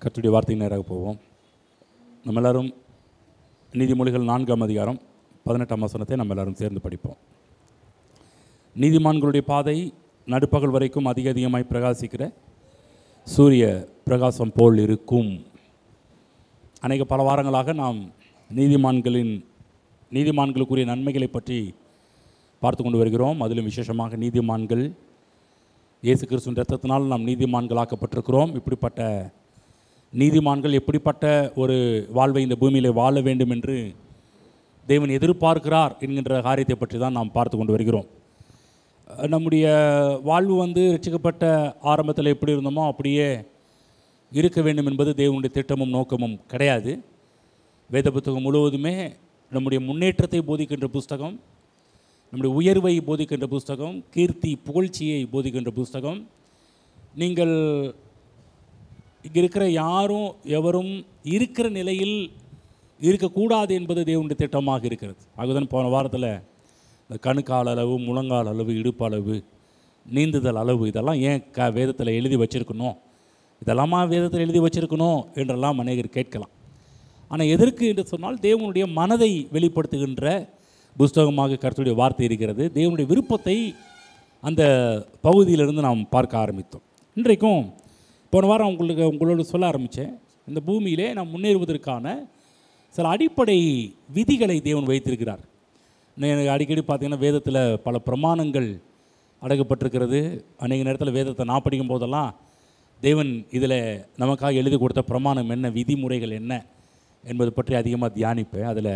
கர்த்தருடைய வார்த்தை நேராக போவோம். நம்ம எல்லாரும் நீதிமொழிகள் 4ஆம் அதிகாரம் 18ஆம் வசனத்தை நம்ம எல்லாரும் சேர்ந்து படிப்போம். நீதிமான்களுடைய பாதை நடுப்பகல் வரைக்கும் அதிகமாய் பிரகாசிக்கிற சூரிய பிரகாசம் போல் இருக்கும். பல வாரங்களாக நாம் நீதிமான்களுக்குரிய நன்மைகளை பற்றி பார்த்து கொண்டு வருகிறோம். அதிலும் விசேஷமாக நீதிமான்கள் இயேசு கிறிஸ்துவின் இரத்தத்தினால் நாம் நீதிமான்களாக்கப்பட்டிருக்கிறோம். இப்படிப்பட்ட நீதிமான்கள் எப்படிப்பட்ட ஒரு வாழ்வை இந்த பூமியில் வாழ வேண்டும் என்று தேவன் எதிர்பார்க்கிறார் என்கின்ற காரியத்தை பற்றி தான் நாம் பார்த்து கொண்டு வருகிறோம். நம்முடைய வாழ்வு ரட்சிக்கப்பட்ட ஆரம்பத்தில் எப்படி இருந்தோமோ அப்படியே இருக்க வேண்டும் என்பது தேவனுடைய திட்டமும் நோக்கமும் கிடையாது. வேத புத்தகம் முழுவதுமே நம்முடைய முன்னேற்றத்தை போதிக்கின்ற புஸ்தகம், நம்முடைய உயர்வை போதிக்கின்ற புஸ்தகம், கீர்த்தி புகழ்ச்சியை போதிக்கின்ற புஸ்தகம். நீங்கள் இங்கே இருக்கிற யாரும் எவரும் இருக்கிற நிலையில் இருக்கக்கூடாது என்பது தேவனுடைய திட்டமாக இருக்கிறது. அதுதான் போன வாரத்தில் இந்த கணுக்கால் அளவு, முழங்கால் அளவு, இடுப்பு அளவு, நீந்துதல் அளவு இதெல்லாம் ஏன் வேதத்தில் எழுதி வச்சுருக்கணும், இதெல்லாமா வேதத்தில் எழுதி வச்சுருக்கணும் என்றெல்லாம் அநேகர் கேட்கலாம். ஆனால் எதற்கு என்று சொன்னால் தேவனுடைய மனதை வெளிப்படுத்துகின்ற புஸ்தகமாக கர்த்தருடைய வார்த்தை இருக்கிறது. தேவனுடைய விருப்பத்தை அந்த பகுதியிலிருந்து நாம் பார்க்க ஆரம்பித்தோம். இன்றைக்கும் போன வாரம் உங்களோடு சொல்ல ஆரம்பித்தேன். இந்த பூமியிலே நாம் முன்னேறுவதற்கான சில அடிப்படை விதிகளை தேவன் வைத்திருக்கிறார். எனக்கு அடிக்கடி பார்த்திங்கன்னா வேதத்தில் பல பிரமாணங்கள் அடக்கப்பட்டிருக்கிறது. அநேக நேரத்தில் வேதத்தை நான் படிக்கும் போதெல்லாம் தேவன் இதில் நமக்காக எழுதி கொடுத்த பிரமாணம் என்ன, விதிமுறைகள் என்ன என்பது பற்றி அதிகமாக தியானிப்பேன். அதில்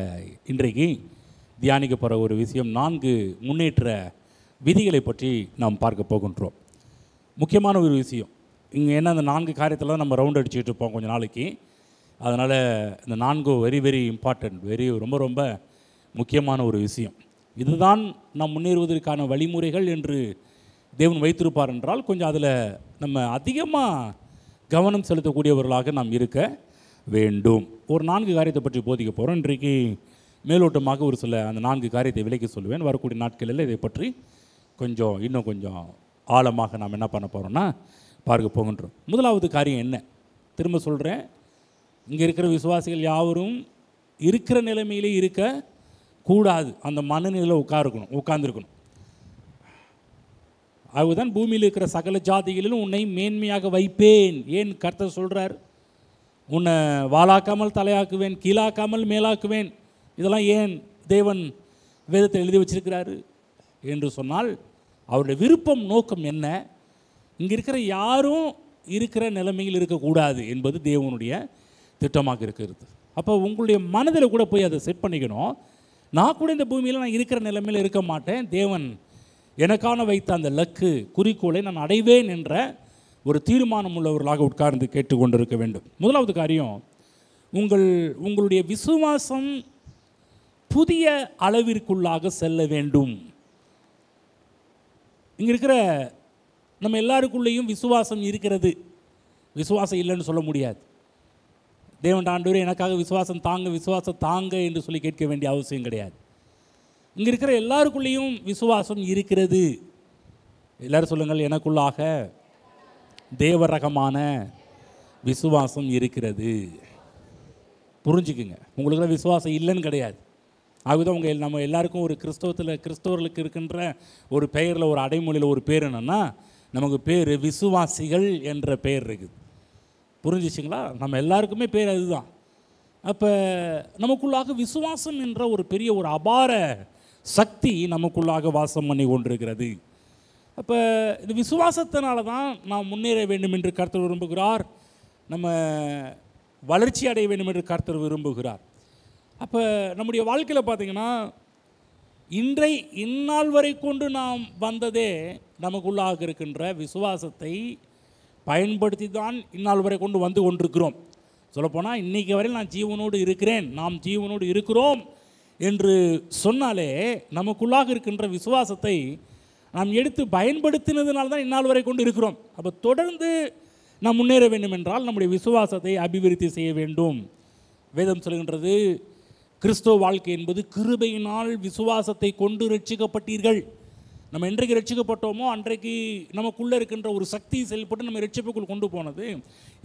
இன்றைக்கு தியானிக்கப்படுற ஒரு விஷயம் 4 முன்னேற்ற விதிகளை பற்றி நாம் பார்க்க போகின்றோம். முக்கியமான ஒரு விஷயம் இங்கே என்ன, அந்த 4 காரியத்தில் நம்ம ரவுண்ட் அடிச்சுக்கிட்டு இருப்போம் கொஞ்சம் நாளைக்கு. அதனால் இந்த 4 வெரி இம்பார்ட்டண்ட், ரொம்ப ரொம்ப முக்கியமான ஒரு விஷயம். இதுதான் நாம் முன்னேறுவதற்கான வழிமுறைகள் என்று தேவன் வைத்திருப்பார் என்றால் கொஞ்சம் அதில் நம்ம அதிகமாக கவனம் செலுத்தக்கூடியவர்களாக நாம் இருக்க வேண்டும். ஒரு 4 காரியத்தை பற்றி போதிக்க போகிறோம். இன்றைக்கு மேலோட்டமாக ஒரு சில அந்த 4 காரியத்தை விலைக்கு சொல்லுவேன். வரக்கூடிய நாட்களில் இதை பற்றி இன்னும் கொஞ்சம் ஆழமாக நாம் என்ன பண்ண போகிறோம்னா பார்க்க போகின்றோம். முதலாவது காரியம் என்ன, திரும்ப சொல்கிறேன், இங்கே இருக்கிற விசுவாசிகள் யாவரும் இருக்கிற நிலைமையிலே இருக்கக்கூடாது. அந்த மனநிலையில் உட்கார்ந்துருக்கணும். அதுதான் பூமியில் இருக்கிற சகல ஜாதிகளிலும் உன்னை மேன்மையாக வைப்பேன். ஏன் கர்த்தர் சொல்கிறார், உன்னை வாளாக்காமல் தலையாக்குவேன், கீழாக்காமல் மேலாக்குவேன். இதெல்லாம் ஏன் தேவன் வேதத்தை எழுதி வச்சிருக்கிறாரு என்று சொன்னால் அவருடைய விருப்பம் நோக்கம் என்ன, இங்கே இருக்கிற யாரும் இருக்கிற நிலைமையில் இருக்கக்கூடாது என்பது தேவனுடைய திட்டமாக இருக்கிறது. அப்போ உங்களுடைய மனதில் கூட போய் அதை செட் பண்ணிக்கணும். நான் கூட இந்த பூமியில் நான் இருக்கிற நிலைமையில் இருக்க மாட்டேன், தேவன் எனக்கான வைத்த அந்த குறிக்கோளை நான் அடைவேன் என்ற ஒரு தீர்மானம் உள்ளவர்களாக உட்கார்ந்து கேட்டுக்கொண்டிருக்க வேண்டும். முதலாவது காரியம், உங்களுடைய விசுவாசம் புதிய அளவிற்குள்ளாக செல்ல வேண்டும். இங்கே இருக்கிற நம்ம எல்லாருக்குள்ளேயும் விசுவாசம் இருக்கிறது, விசுவாசம் இல்லைன்னு சொல்ல முடியாது. தேவன் ஆண்டவரே எனக்காக விசுவாசம் தாங்க என்று சொல்லி கேட்க வேண்டிய அவசியம் கிடையாது. இங்கே இருக்கிற எல்லாருக்குள்ளேயும் விசுவாசம் இருக்கிறது. எல்லாரும் சொல்லுங்கள், எனக்குள்ளாக தேவரகமான விசுவாசம் இருக்கிறது. புரிஞ்சுக்குங்க, உங்களுக்கு விசுவாசம் இல்லைன்னு கிடையாது. அதுதான் நம்ம எல்லாருக்கும் ஒரு கிறிஸ்தவர்களுக்கு இருக்கின்ற ஒரு பெயரில், ஒரு அடைமொழியில் ஒரு பேர் என்னென்னா, நமக்கு பேர் விசுவாசிகள் என்ற பெயர் இருக்குது. புரிஞ்சிச்சிங்களா? நம்ம எல்லாருக்குமே பேர் அதுதான். அப்போ நமக்குள்ளாக விசுவாசம் என்ற ஒரு பெரிய ஒரு அபார சக்தி நமக்குள்ளாக வாசம் பண்ணி கொண்டிருக்கிறது. அப்போ இந்த விசுவாசத்தினால தான் நாம் முன்னேற வேண்டும் என்று கர்த்தர் விரும்புகிறார், நம்ம வளர்ச்சி அடைய வேண்டும் என்று கர்த்தர் விரும்புகிறார். அப்போ நம்முடைய வாழ்க்கையில் பார்த்திங்கன்னா இந்நாள் வரை கொண்டு நாம் வந்ததே நமக்குள்ளாக இருக்கின்ற விசுவாசத்தை பயன்படுத்தி தான் இந்நாள் வரை வந்து கொண்டிருக்கிறோம். சொல்லப்போனால் இன்றைக்கி வரையில் நான் ஜீவனோடு இருக்கிறேன், நாம் ஜீவனோடு இருக்கிறோம் என்று சொன்னாலே நமக்குள்ளாக இருக்கின்ற விசுவாசத்தை நாம் எடுத்து பயன்படுத்தினதுனால தான் இந்நாள் வரை கொண்டு இருக்கிறோம். அப்போ தொடர்ந்து நாம் முன்னேற வேண்டும் என்றால் நம்முடைய விசுவாசத்தை அபிவிருத்தி செய்ய வேண்டும். வேதம் சொல்கின்றது, கிறிஸ்தவ வாழ்க்கை என்பது கிருபையினால் விசுவாசத்தை கொண்டு ரட்சிக்கப்பட்டீர்கள். நம்ம என்றைக்கு ரட்சிக்கப்பட்டோமோ அன்றைக்கு நமக்குள்ளே இருக்கின்ற ஒரு சக்தி செயல்பட்டு நம்ம ரட்சிப்புக்குள் கொண்டு போனது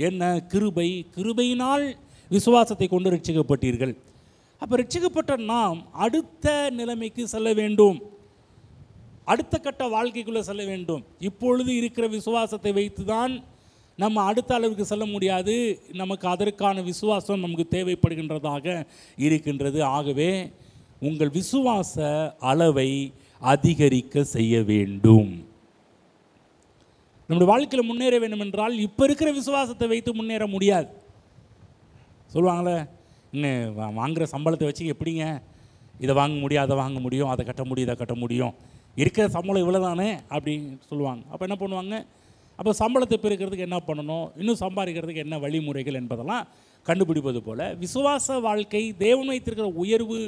என்ன? கிருபை. கிருபையினால் விசுவாசத்தை கொண்டு ரட்சிக்கப்பட்டீர்கள். அப்போ ரட்சிக்கப்பட்ட நாம் அடுத்த நிலைமைக்கு செல்ல வேண்டும், அடுத்த கட்ட வாழ்க்கைக்குள்ளே செல்ல வேண்டும். இப்பொழுது இருக்கிற விசுவாசத்தை வைத்து தான் நம்ம அடுத்த அளவுக்கு செல்ல முடியாது. நமக்கு அதற்கான விசுவாசம் நமக்கு தேவைப்படுகின்றதாக இருக்கின்றது. ஆகவே உங்கள் விசுவாச அளவை அதிகரிக்க செய்ய வேண்டும். நம்முடைய வாழ்க்கையில் முன்னேற வேண்டும் என்றால் இப்போ இருக்கிற விசுவாசத்தை வைத்து முன்னேற முடியாது. சொல்லுவாங்களே, இன்னும் வாங்குகிற சம்பளத்தை வச்சு எப்படிங்க இதை வாங்க முடியும், அதை வாங்க முடியும், அதை கட்ட முடியும், இதை கட்ட முடியும், இருக்கிற சம்பளம் இவ்வளோ தானே அப்படின்னு சொல்லுவாங்க. அப்போ என்ன பண்ணுவாங்க? அப்போ சம்பளத்தை பெருக்கிறதுக்கு என்ன பண்ணணும், இன்னும் சம்பாதிக்கிறதுக்கு என்ன வழிமுறைகள் என்பதெல்லாம் கண்டுபிடிப்பது போல் விசுவாச வாழ்க்கை தேவன் வைத்திருக்கிற உயர்வு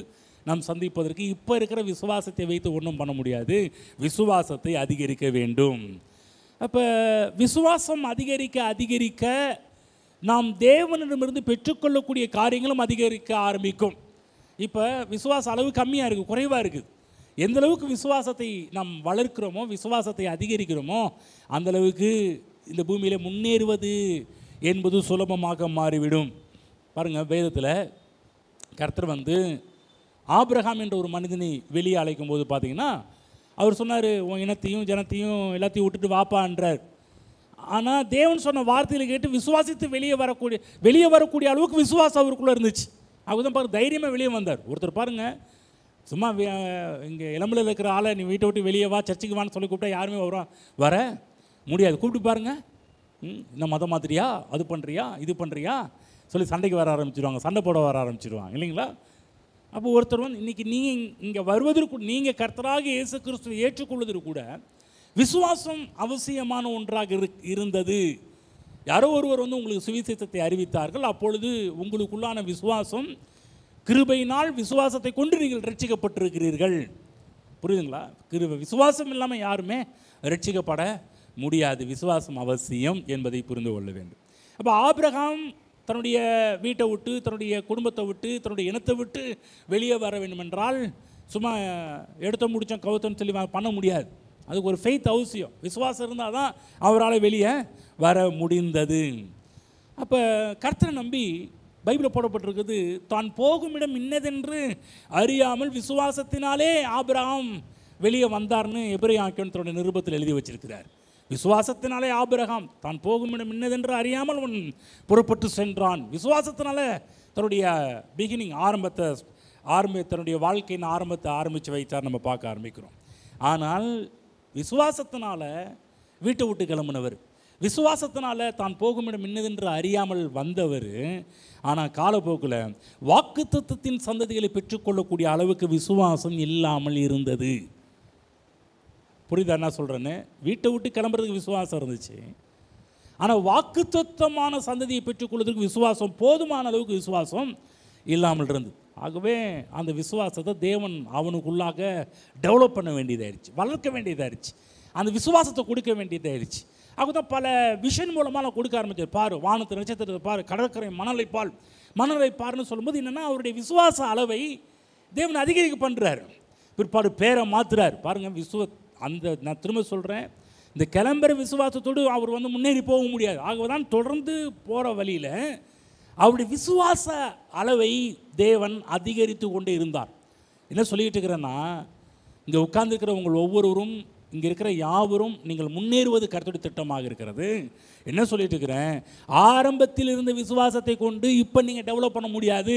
நாம் சந்திப்பதற்கு இப்போ இருக்கிற விசுவாசத்தை வைத்து ஒன்றும் பண்ண முடியாது. விசுவாசத்தை அதிகரிக்க வேண்டும். அப்போ விசுவாசம் அதிகரிக்க அதிகரிக்க நாம் தேவனிடமிருந்து பெற்றுக்கொள்ளக்கூடிய காரியங்களும் அதிகரிக்க ஆரம்பிக்கும். இப்போ விசுவாச அளவு கம்மியாக இருக்குது, குறைவாக இருக்குது. எந்த அளவுக்கு விசுவாசத்தை நாம் வளர்க்கிறோமோ, விசுவாசத்தை அதிகரிக்கிறோமோ, அந்தளவுக்கு இந்த பூமியில் முன்னேறுவது என்பது சுலபமாக மாறிவிடும். பாருங்கள், வேதத்தில் கர்த்தர் ஆபிரகாம் என்ற ஒரு மனிதனை வெளியே அழைக்கும் போது பார்த்தீங்கன்னா, அவர் சொன்னார், உன் இனத்தையும் ஜனத்தையும் எல்லாத்தையும் விட்டுட்டு வாப்பான்றார். ஆனால் தேவன் சொன்ன வார்த்தையில் கேட்டு விசுவாசித்து வெளியே வரக்கூடிய அளவுக்கு விசுவாசம் அவருக்குள்ளே இருந்துச்சு. அவர் தான் பாருங்கள் தைரியமாக வெளியே வந்தார். ஒருத்தர் பாருங்கள், சும்மா இங்கே இளம்பில் இருக்கிற ஆளை நீ வீட்டை விட்டு வெளியே வா, சர்ச்சுக்கு வான்னு சொல்லி கூப்பிட்டா யாருமே வர முடியாது. கூப்பிட்டு பாருங்கள், இந்த மதம் மாதிரியா, அது பண்ணுறியா, இது பண்ணுறியா சொல்லி சண்டைக்கு வர ஆரம்பிச்சிடுவாங்க, சண்டை போட வர ஆரம்பிச்சிடுவாங்க இல்லைங்களா? அப்போ ஒருத்தர் இன்றைக்கி நீங்கள் இங்கே வருவதற்கு, நீங்கள் கர்த்தராக இயேசு கிறிஸ்துவை ஏற்றுக்கொள்வதற்கு கூட விசுவாசம் அவசியமான ஒன்றாக இருந்தது. யாரோ ஒருவர் உங்களுக்கு சுவிசேஷத்தை அறிவித்தார்கள். அப்பொழுது உங்களுக்குள்ளான விசுவாசம், கிருபையினால் விசுவாசத்தை கொண்டு நீங்கள் ரட்சிக்கப்பட்டிருக்கிறீர்கள். புரியுதுங்களா? விசுவாசம் இல்லாமல் யாருமே ரட்சிக்கப்பட முடியாது. விசுவாசம் அவசியம் என்பதை புரிந்து கொள்ள வேண்டும். அப்போ ஆபிரகாம் தன்னுடைய வீட்டை விட்டு, தன்னுடைய குடும்பத்தை விட்டு, தன்னுடைய இனத்தை விட்டு வெளியே வர வேண்டும் என்றால் சும்மா எடுத்த முடித்தோம் கவுத்தன்னு சொல்லி பண்ண முடியாது. அதுக்கு ஒரு ஃபெய்த் அவசியம், விசுவாசம் இருந்தால் தான் அவரால் வெளியே வர முடிந்தது. அப்போ கர்த்தரை நம்பி பைபிளில் போடப்பட்டிருக்குது, தான் போகும் இடம் இன்னதென்று அறியாமல் விசுவாசத்தினாலே ஆபிரகாம் வெளியே வந்தார்னு எபிரேய ஆக்கியோனத்தோட நிருபத்தில் எழுதி வச்சிருக்கிறார். விசுவாசத்தினாலே ஆபிரகாம் தான் போகும் இடம் இன்னதென்று அறியாமல் அவன் புறப்பட்டு சென்றான். விசுவாசத்தினால தன்னுடைய பிகினிங் தன்னுடைய வாழ்க்கையின் ஆரம்பத்தை ஆரம்பித்து வைத்தார் நம்ம பார்க்க ஆரம்பிக்கிறோம். ஆனால் விசுவாசத்தினால வீட்டை விட்டு கிளம்பினவர், விசுவாசத்தினால தான் போகுமிடம் இன்னதென்று அறியாமல் வந்தவர், ஆனால் காலப்போக்கில் வாக்குத்தத்தத்தின் சந்ததிகளை பெற்றுக்கொள்ளக்கூடிய அளவுக்கு விசுவாசம் இல்லாமல் இருந்தது. புரியுதா என்ன சொல்கிறேன்னு? வீட்டை விட்டு கிளம்புறதுக்கு விசுவாசம் இருந்துச்சு, ஆனால் வாக்குத்தத்தமான சந்ததியை பெற்றுக்கொள்வதற்கு விசுவாசம், போதுமான அளவுக்கு விசுவாசம் இல்லாமல் இருந்தது. ஆகவே அந்த விசுவாசத்தை தேவன் அவனுக்குள்ளாக டெவலப் பண்ண வேண்டியதாகிடுச்சு, வளர்க்க வேண்டியதாகிடுச்சு, அந்த விசுவாசத்தை கொடுக்க வேண்டியதாகிடுச்சு. அதுதான் பல விஷன் மூலமாக நான் கொடுக்க ஆரம்பித்தார். பாரு வானத்தை நட்சத்திரத்தை பாரு, கடற்கரை மணலை பாருன்னு சொல்லும்போது என்னென்னா அவருடைய விசுவாச அளவை தேவன் அதிகரிக்க பண்ணுறாரு. பிற்பாடு பேரை மாற்றுறார். பாருங்கள், நான் திரும்ப சொல்கிறேன், இந்த கிளம்புற விசுவாசத்தோடு அவர் முன்னேறி போக முடியாது. ஆகவே தான் தொடர்ந்து போகிற வழியில் அவருடைய விசுவாச அளவை தேவன் அதிகரித்து கொண்டே இருந்தார். என்ன சொல்லிக்கிட்டு இருக்கிறேன்னா, இங்கே உட்கார்ந்துருக்கிற உங்கள் ஒவ்வொருவரும், இங்கே இருக்கிற யாவரும் நீங்கள் முன்னேறுவது கர்த்தருடைய திட்டமாக இருக்கிறது. என்ன சொல்லிட்டு இருக்கிறேன், ஆரம்பத்தில் இருந்த விசுவாசத்தை கொண்டு இப்போ நீங்கள் டெவலப் பண்ண முடியாது.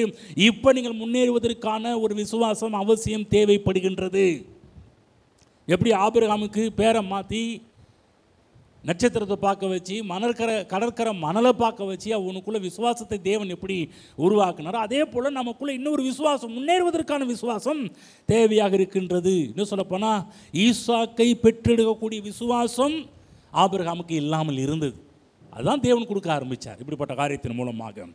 இப்போ நீங்கள் முன்னேறுவதற்கான ஒரு விசுவாசம் அவசியம் தேவைப்படுகின்றது. எப்படி ஆபிரகாமுக்கு பேரை மாற்றி நட்சத்திரத்தை பார்க்க வச்சு, கடற்கரை மணலை பார்க்க வச்சு அவனுக்குள்ள விசுவாசத்தை தேவன் எப்படி உருவாக்குனாரோ, அதே போல் நமக்குள்ளே இன்னொரு விசுவாசம், முன்னேறுவதற்கான விசுவாசம் தேவையாக இருக்கின்றது. இன்னும் சொல்லப்போனால் ஈசாக்கை பெற்றெடுக்கக்கூடிய விசுவாசம் ஆபிரகாமுக்கு இல்லாமல் இருந்தது. அதுதான் தேவன் கொடுக்க ஆரம்பித்தார் இப்படிப்பட்ட காரியத்தின் மூலமாக.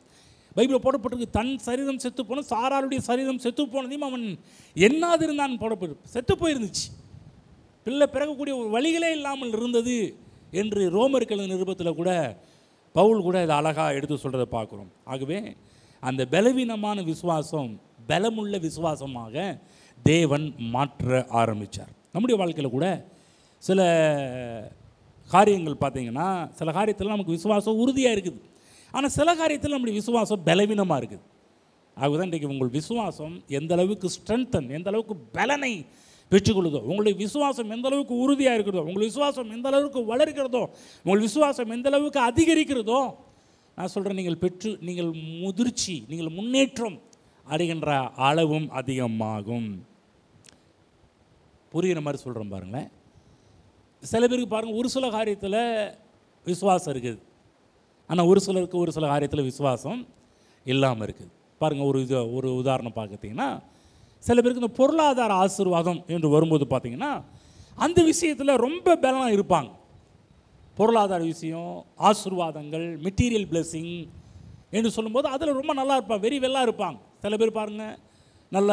பைபிளில் போடப்பட்டிருக்கு, தன் சரீரம் செத்து போன சாராளுடைய சரீரம் செத்து போனதையும் அவன் எண்ணாதிருந்தான் போடப்பட்டு, செத்து போயிருந்துச்சு. பிள்ளை பிறக்கக்கூடிய ஒரு வழிகளே இல்லாமல் இருந்தது என்று ரோமர்கள் நிருபத்தில் கூட பவுல் கூட இதை அழகாக எடுத்து சொல்கிறத பார்க்குறோம். ஆகவே அந்த பலவீனமான விசுவாசம் பலமுள்ள விசுவாசமாக தேவன் மாற்ற ஆரம்பித்தார். நம்முடைய வாழ்க்கையில் கூட சில காரியங்கள் பார்த்தீங்கன்னா, சில காரியத்தில் நமக்கு விசுவாசம் உறுதியாக இருக்குது, ஆனால் சில காரியத்தில் நம்முடைய விசுவாசம் பலவீனமாக இருக்குது. அதுதான் இன்றைக்கு உங்கள் விசுவாசம் எந்த அளவுக்கு ஸ்ட்ரென்தன், எந்த அளவுக்கு பலனை பெற்றுக்கொள்ளுதோ, உங்களுடைய விசுவாசம் எந்த அளவுக்கு உறுதியாக இருக்கிறதோ, உங்கள் விசுவாசம் எந்த அளவுக்கு வளர்கிறதோ, உங்கள் விசுவாசம் எந்த அளவுக்கு அதிகரிக்கிறதோ, நான் சொல்கிறேன், நீங்கள் முதிர்ச்சி, நீங்கள் முன்னேற்றம் அடைகின்ற அளவும் அதிகமாகும். புரிகிற மாதிரி சொல்கிறேன் பாருங்களேன். சில பேருக்கு பாருங்கள், ஒரு சில காரியத்தில் விசுவாசம் இருக்குது, ஆனால் ஒரு சிலருக்கு ஒரு சில காரியத்தில் விசுவாசம் இல்லாமல் இருக்குது. பாருங்கள், ஒரு உதாரணம் பார்த்திங்கன்னா, சில பேருக்கு இந்த பொருளாதார ஆசீர்வாதம் என்று வரும்போது பார்த்திங்கன்னா, அந்த விஷயத்தில் ரொம்ப பலனாக இருப்பாங்க. பொருளாதார விஷயம், ஆசீர்வாதங்கள், மெட்டீரியல் பிளெஸிங் என்று சொல்லும்போது அதில் ரொம்ப நல்லா இருப்பாங்க, வெரி வெல்லாக இருப்பாங்க. சில பேர் பாருங்கள், நல்ல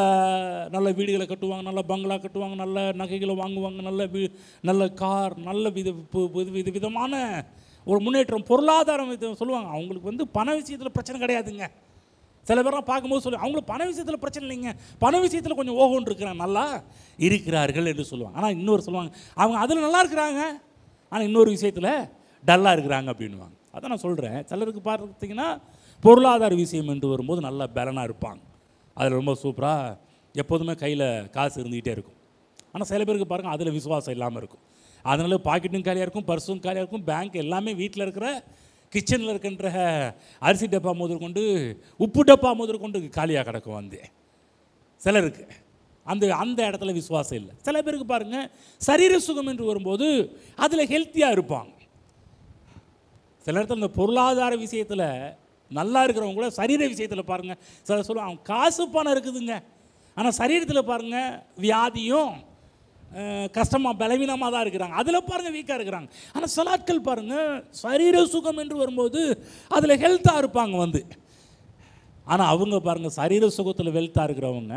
நல்ல வீடுகளை கட்டுவாங்க, நல்ல பங்களா கட்டுவாங்க, நல்ல நகைகளை வாங்குவாங்க, நல்ல கார், நல்ல விதமான ஒரு முன்னேற்றம், பொருளாதாரம் சொல்லுவாங்க. அவங்களுக்கு பண விஷயத்தில் பிரச்சனை கிடையாதுங்க. சில பேர்லாம் பார்க்கும்போது சொல்லுவாங்க, அவங்களுக்கு பண விஷயத்தில் பிரச்சனை இல்லைங்க, பண விஷயத்தில் கொஞ்சம் ஓகோன்னு இருக்கிறாங்க, நல்லா இருக்கிறார்கள் என்று சொல்லுவாங்க. ஆனால் இன்னொரு சொல்லுவாங்க, அவங்க அதில் நல்லா இருக்கிறாங்க, ஆனால் இன்னொரு விஷயத்தில் டல்லாக இருக்கிறாங்க அப்படின்வாங்க. அதான் நான் சொல்கிறேன், சிலருக்கு பார்த்திங்கன்னா பொருளாதார விஷயம் என்று வரும்போது நல்லா பலனாக இருப்பாங்க, அதில் ரொம்ப சூப்பராக எப்போதுமே கையில் காசு இருந்துக்கிட்டே இருக்கும். ஆனால் சில பேருக்கு பாருங்கள், அதில் விசுவாசம் இல்லாமல் இருக்கும். அதனால் பாக்கெட்டும் காலியாக இருக்கும், பர்ஸும் காலியாக இருக்கும், பேங்க் எல்லாமே வீட்டில் இருக்கிற கிச்சனில் இருக்கின்ற அரிசி டப்பா முதற்கொண்டு உப்பு டப்பா முதற்கொண்டு காலியாக கிடக்கும். சிலருக்கு அந்த இடத்துல விசுவாசம் இல்லை. சில பேருக்கு பாருங்கள், சரீர சுகம் என்று வரும்போது அதில் ஹெல்த்தியாக இருப்பாங்க. சில இடத்துல இந்த பொருளாதார விஷயத்தில் நல்லா இருக்கிறவங்க கூட சரீர விஷயத்தில் பாருங்கள், சில சொல்லுவாங்க அவங்க காசு பணம் இருக்குதுங்க, ஆனால் சரீரத்தில் பாருங்கள் வியாதியும் கஷ்டமாக பலவீனமாக தான் இருக்கிறாங்க, அதில் பாருங்கள் வீக்காக இருக்கிறாங்க. ஆனால் சில ஆட்கள் பாருங்கள், சரீர சுகம் என்று வரும்போது அதில் ஹெல்த்தாக இருப்பாங்க. ஆனால் அவங்க பாருங்கள், சரீர சுகத்தில் வெல்த்தாக இருக்கிறவங்க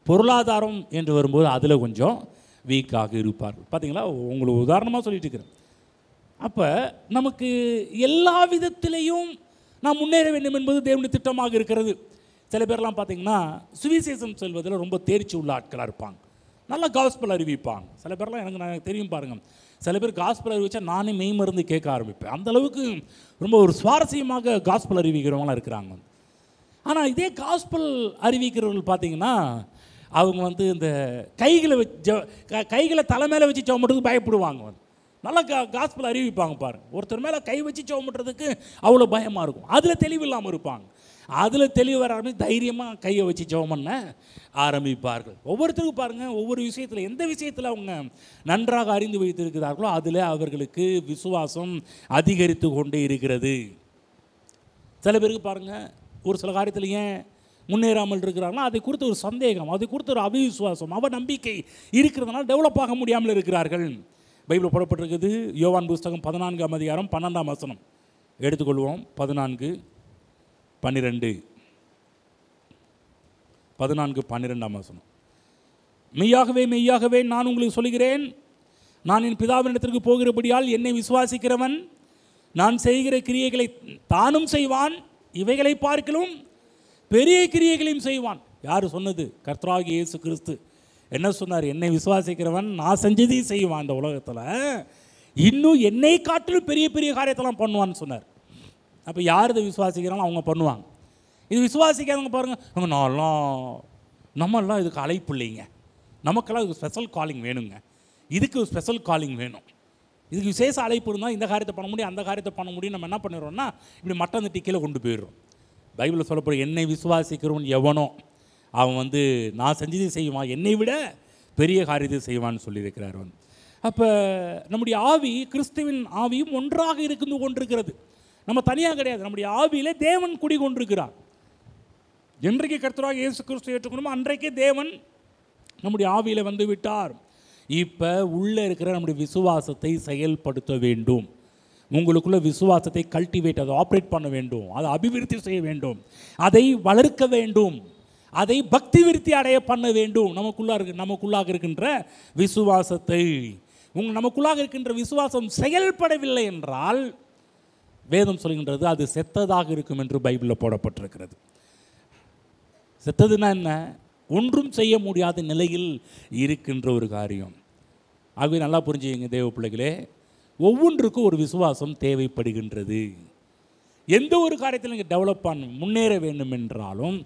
பொருளாதாரம் என்று வரும்போது அதில் கொஞ்சம் வீக்காக இருப்பார்கள். பார்த்தீங்களா, உங்களுக்கு உதாரணமாக சொல்லிட்டு இருக்கிறேன். அப்போ நமக்கு எல்லா விதத்திலையும் நாம் முன்னேற வேண்டும் என்பது தேவனுடைய திட்டமாக இருக்கிறது. சில பேர்லாம் பார்த்திங்கன்னா சுவிசேஷம் செல்வதில் ரொம்ப தேர்ச்சி உள்ள ஆட்களாக இருப்பாங்க, நல்லா காஸ்பல் அறிவிப்பாங்க. சில பேர்லாம் எனக்கு தெரியும் பாருங்கள், சில பேர் காஸ்பல் அறிவித்தா நானே மெய் மருந்து கேட்க ஆரம்பிப்பேன், அந்தளவுக்கு ரொம்ப ஒரு சுவாரஸ்யமாக காஸ்பல் அறிவிக்கிறவங்களாம் இருக்கிறாங்க. ஆனால் இதே காஸ்பல் அறிவிக்கிறவர்கள் பார்த்திங்கன்னா அவங்க இந்த கைகளை தலை மேலே வச்சு சவுமட்டுறதுக்கு பயப்படுவாங்க. நல்லா காஸ்பல் அறிவிப்பாங்க பாருங்கள், ஒருத்தர் மேலே கை வச்சு சவுமட்டுறதுக்கு அவ்வளோ பயமாக இருக்கும். அதில் தெளிவு இல்லாமல் இருப்பாங்க, அதில் தெளிவு வர ஆரம்பித்து தைரியமாக கையை வச்சு ஜெபம் பண்ண ஆரம்பிப்பார்கள். ஒவ்வொருத்தருக்கும் பாருங்கள், ஒவ்வொரு விஷயத்தில் எந்த விஷயத்தில் அவங்க நன்றாக அறிந்து வைத்திருக்கிறார்களோ அதில் அவர்களுக்கு விசுவாசம் அதிகரித்து கொண்டே இருக்கிறது. சில பேருக்கு பாருங்கள், ஒரு சில காரியத்தில் ஏன் முன்னேறாமல் இருக்கிறாங்கன்னா அதை குறித்து ஒரு சந்தேகம், அதை குறித்து ஒரு அவிசுவாசம், அவநம்பிக்கை இருக்கிறதுனால டெவலப் ஆக முடியாமல் இருக்கிறார்கள். பைபிள் போடப்பட்டிருக்குது, யோவான் புஸ்தகம் 14ஆம் அதிகாரம் 12ஆம் வசனம் எடுத்துக்கொள்வோம். 14:12ஆம் வசனம். மெய்யாகவே மெய்யாகவே நான் உங்களுக்கு சொல்கிறேன், நான் என் பிதாவினிடத்திற்கு போகிறபடியால் என்னை விசுவாசிக்கிறவன் நான் செய்கிற கிரியைகளை தானும் செய்வான், இவைகளை பார்க்கலும் பெரிய கிரியைகளையும் செய்வான். யார் சொன்னது? கர்த்தராகிய இயேசு கிறிஸ்து என்ன சொன்னார்? என்னை விசுவாசிக்கிறவன் நான் செஞ்சதையும் செய்வான், அந்த உலகத்தில் இன்னும் என்னை காட்டிலும் பெரிய பெரிய காரியத்தெல்லாம் பண்ணுவான்னு சொன்னார். அப்போ யார் இதை விசுவாசிக்கிறாங்களோ அவங்க பண்ணுவாங்க. இது விசுவாசிக்காதவங்க பாருங்கள், நம்மெல்லாம் இதுக்கு அழைப்பு இல்லைங்க, நமக்கெல்லாம் இதுக்கு ஸ்பெஷல் காலிங் வேணுங்க, இதுக்கு ஸ்பெஷல் காலிங் வேணும், இதுக்கு விசேஷ அழைப்பு இருந்தால் இந்த காரியத்தை பண்ண முடியும், அந்த காரியத்தை பண்ண முடியும். நம்ம என்ன பண்ணிடுறோம்னா இப்படி மட்டன் தட்டி கீழே கொண்டு போயிடுறோம். பைபிளில் சொல்லப்படும், என்னை விசுவாசிக்கிறவன் எவனோ அவன் நான் செஞ்சதை செய்வான், என்னை விட பெரிய காரியத்தை செய்வான்னு சொல்லியிருக்கிறார். அப்போ நம்முடைய ஆவி, கிறிஸ்துவின் ஆவியும் ஒன்றாக இருந்து கொண்டிருக்கிறது, நம்ம தனியாக கிடையாது. நம்முடைய ஆவியிலே தேவன் குடி கொண்டிருக்கிறார். என்றைக்கு கர்த்தராக இயேசு கிறிஸ்து ஏற்றுக்கணுமோ அன்றைக்கே தேவன் நம்முடைய ஆவியில் வந்து விட்டார். இப்போ உள்ளே இருக்கிற நம்முடைய விசுவாசத்தை செயல்படுத்த வேண்டும். உங்களுக்குள்ள விசுவாசத்தை கல்டிவேட், அதை ஆப்ரேட் பண்ண வேண்டும், அதை அபிவிருத்தி செய்ய வேண்டும், அதை வளர்க்க வேண்டும், அதை பக்தி விருத்தி அடைய பண்ண வேண்டும். நமக்குள்ளாக இருக்கின்ற விசுவாசத்தை, நமக்குள்ளாக இருக்கின்ற விசுவாசம் செயல்படவில்லை என்றால் வேதம் சொல்கின்றது அது செத்ததாக இருக்கும் என்று பைபிளில் போடப்பட்டிருக்கிறது. செத்ததுன்னா என்ன? ஒன்றும் செய்ய முடியாத நிலையில் இருக்கின்ற ஒரு காரியம். ஆகவே நல்லா புரிஞ்சுங்க தேவ பிள்ளைகளே, ஒவ்வொன்றுக்கும் ஒரு விசுவாசம் தேவைப்படுகின்றது. எந்த ஒரு காரியத்தில் நீங்கள் டெவலப் முன்னேற வேண்டும் என்றாலும்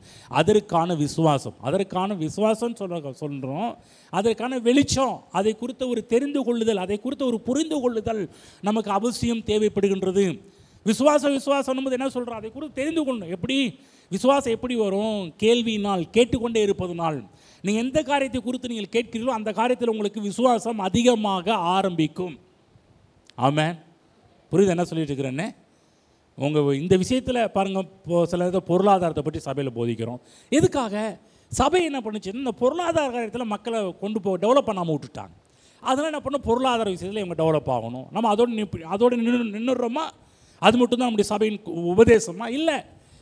அதற்கான விசுவாசம் சொல்கிறோம். அதற்கான வெளிச்சம், அதை குறித்த ஒரு தெரிந்து கொள்ளுதல், அதை குறித்த ஒரு புரிந்து கொள்ளுதல் நமக்கு அவசியம் தேவைப்படுகின்றது. விசுவாசம் என்பது என்ன சொல்கிறோம், அதை குறித்து தெரிந்து கொள்ளணும். எப்படி விசுவாசம் எப்படி வரும்? கேள்வியினால், கேட்டுக்கொண்டே இருப்பதனால். நீங்கள் எந்த காரியத்தை குறித்து நீங்கள் கேட்கிறீர்களோ அந்த காரியத்தில் உங்களுக்கு விசுவாசம் அதிகமாக ஆரம்பிக்கும். ஆமென். புரியுது என்ன சொல்லிட்டு இருக்கிறேன்னு? உங்கள் இந்த விஷயத்தில் பாருங்கள், சில பொருளாதாரத்தை பற்றி சபையில் போதிக்கிறோம். எதுக்காக? சபை என்ன பண்ணுச்சுன்னா, இந்த பொருளாதார காரியத்தில் மக்களை டெவலப் பண்ணாமல் விட்டுட்டாங்க. அதனால் என்ன பண்ணணும், பொருளாதார விஷயத்தில் இவங்க டெவலப் ஆகணும். நம்ம அதோடு நின்றுடுறோமா? அது மட்டும்தான் நம்முடைய சபையின் உபதேசமா? இல்லை.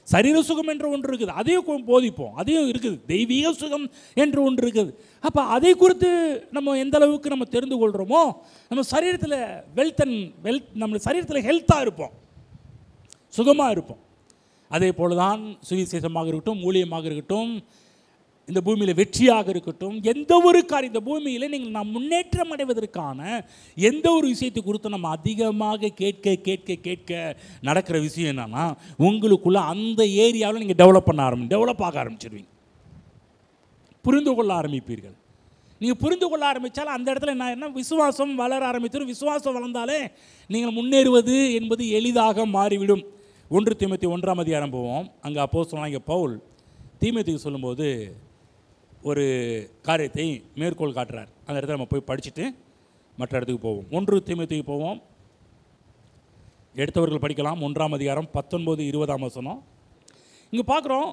சரீர சுகம் என்று ஒன்று இருக்குது, அதையும் போதிப்போம். அதையும் இருக்குது. தெய்வீக சுகம் என்று ஒன்று இருக்குது. அப்போ அதை குறித்து நம்ம எந்த அளவுக்கு நம்ம தெரிந்து கொள்கிறோமோ, நம்ம சரீரத்தில் நம்ம சரீரத்தில் ஹெல்த்தாக இருப்போம், சுகமாக இருப்போம். அதே போல தான் சுவிசேஷமாக இருக்கட்டும், ஊழியமாக இருக்கட்டும், இந்த பூமியில் வெற்றியாக இருக்கட்டும், எந்த ஒரு காரியம் இந்த பூமியில் நாம் முன்னேற்றம் அடைவதற்கான எந்த ஒரு விஷயத்தை குறித்து நம்ம அதிகமாக கேட்க நடக்கிற விஷயம் என்னன்னா, உங்களுக்குள்ள அந்த ஏரியாவில் நீங்கள் டெவலப் ஆக ஆரம்பிச்சிருவீங்க, புரிந்து கொள்ள ஆரம்பிப்பீர்கள். நீங்கள் புரிந்து கொள்ள ஆரம்பித்தால் அந்த இடத்துல என்ன விசுவாசம் வளர ஆரம்பிச்சிடும். விசுவாசம் வளர்ந்தாலே நீங்கள் முன்னேறுவது என்பது எளிதாக மாறிவிடும். 1 தீமோத்தேயு 1ஆம் அதிகாரம் போவோம். அங்கே அப்போஸ்தலனாகிய பவுல் தீமோத்தேயுக்கு சொல்லும்போது ஒரு காரியத்தை மேற்கோள் காட்டுறார். அந்த இடத்துல நம்ம போய் படிச்சுட்டு மற்ற இடத்துக்கு போவோம். 1 தீமோத்தேயுக்கு போவோம். எடுத்தவர்கள் படிக்கலாம். 1ஆம் அதிகாரம் 19-20ஆம் வசனம். இங்கே பார்க்குறோம்,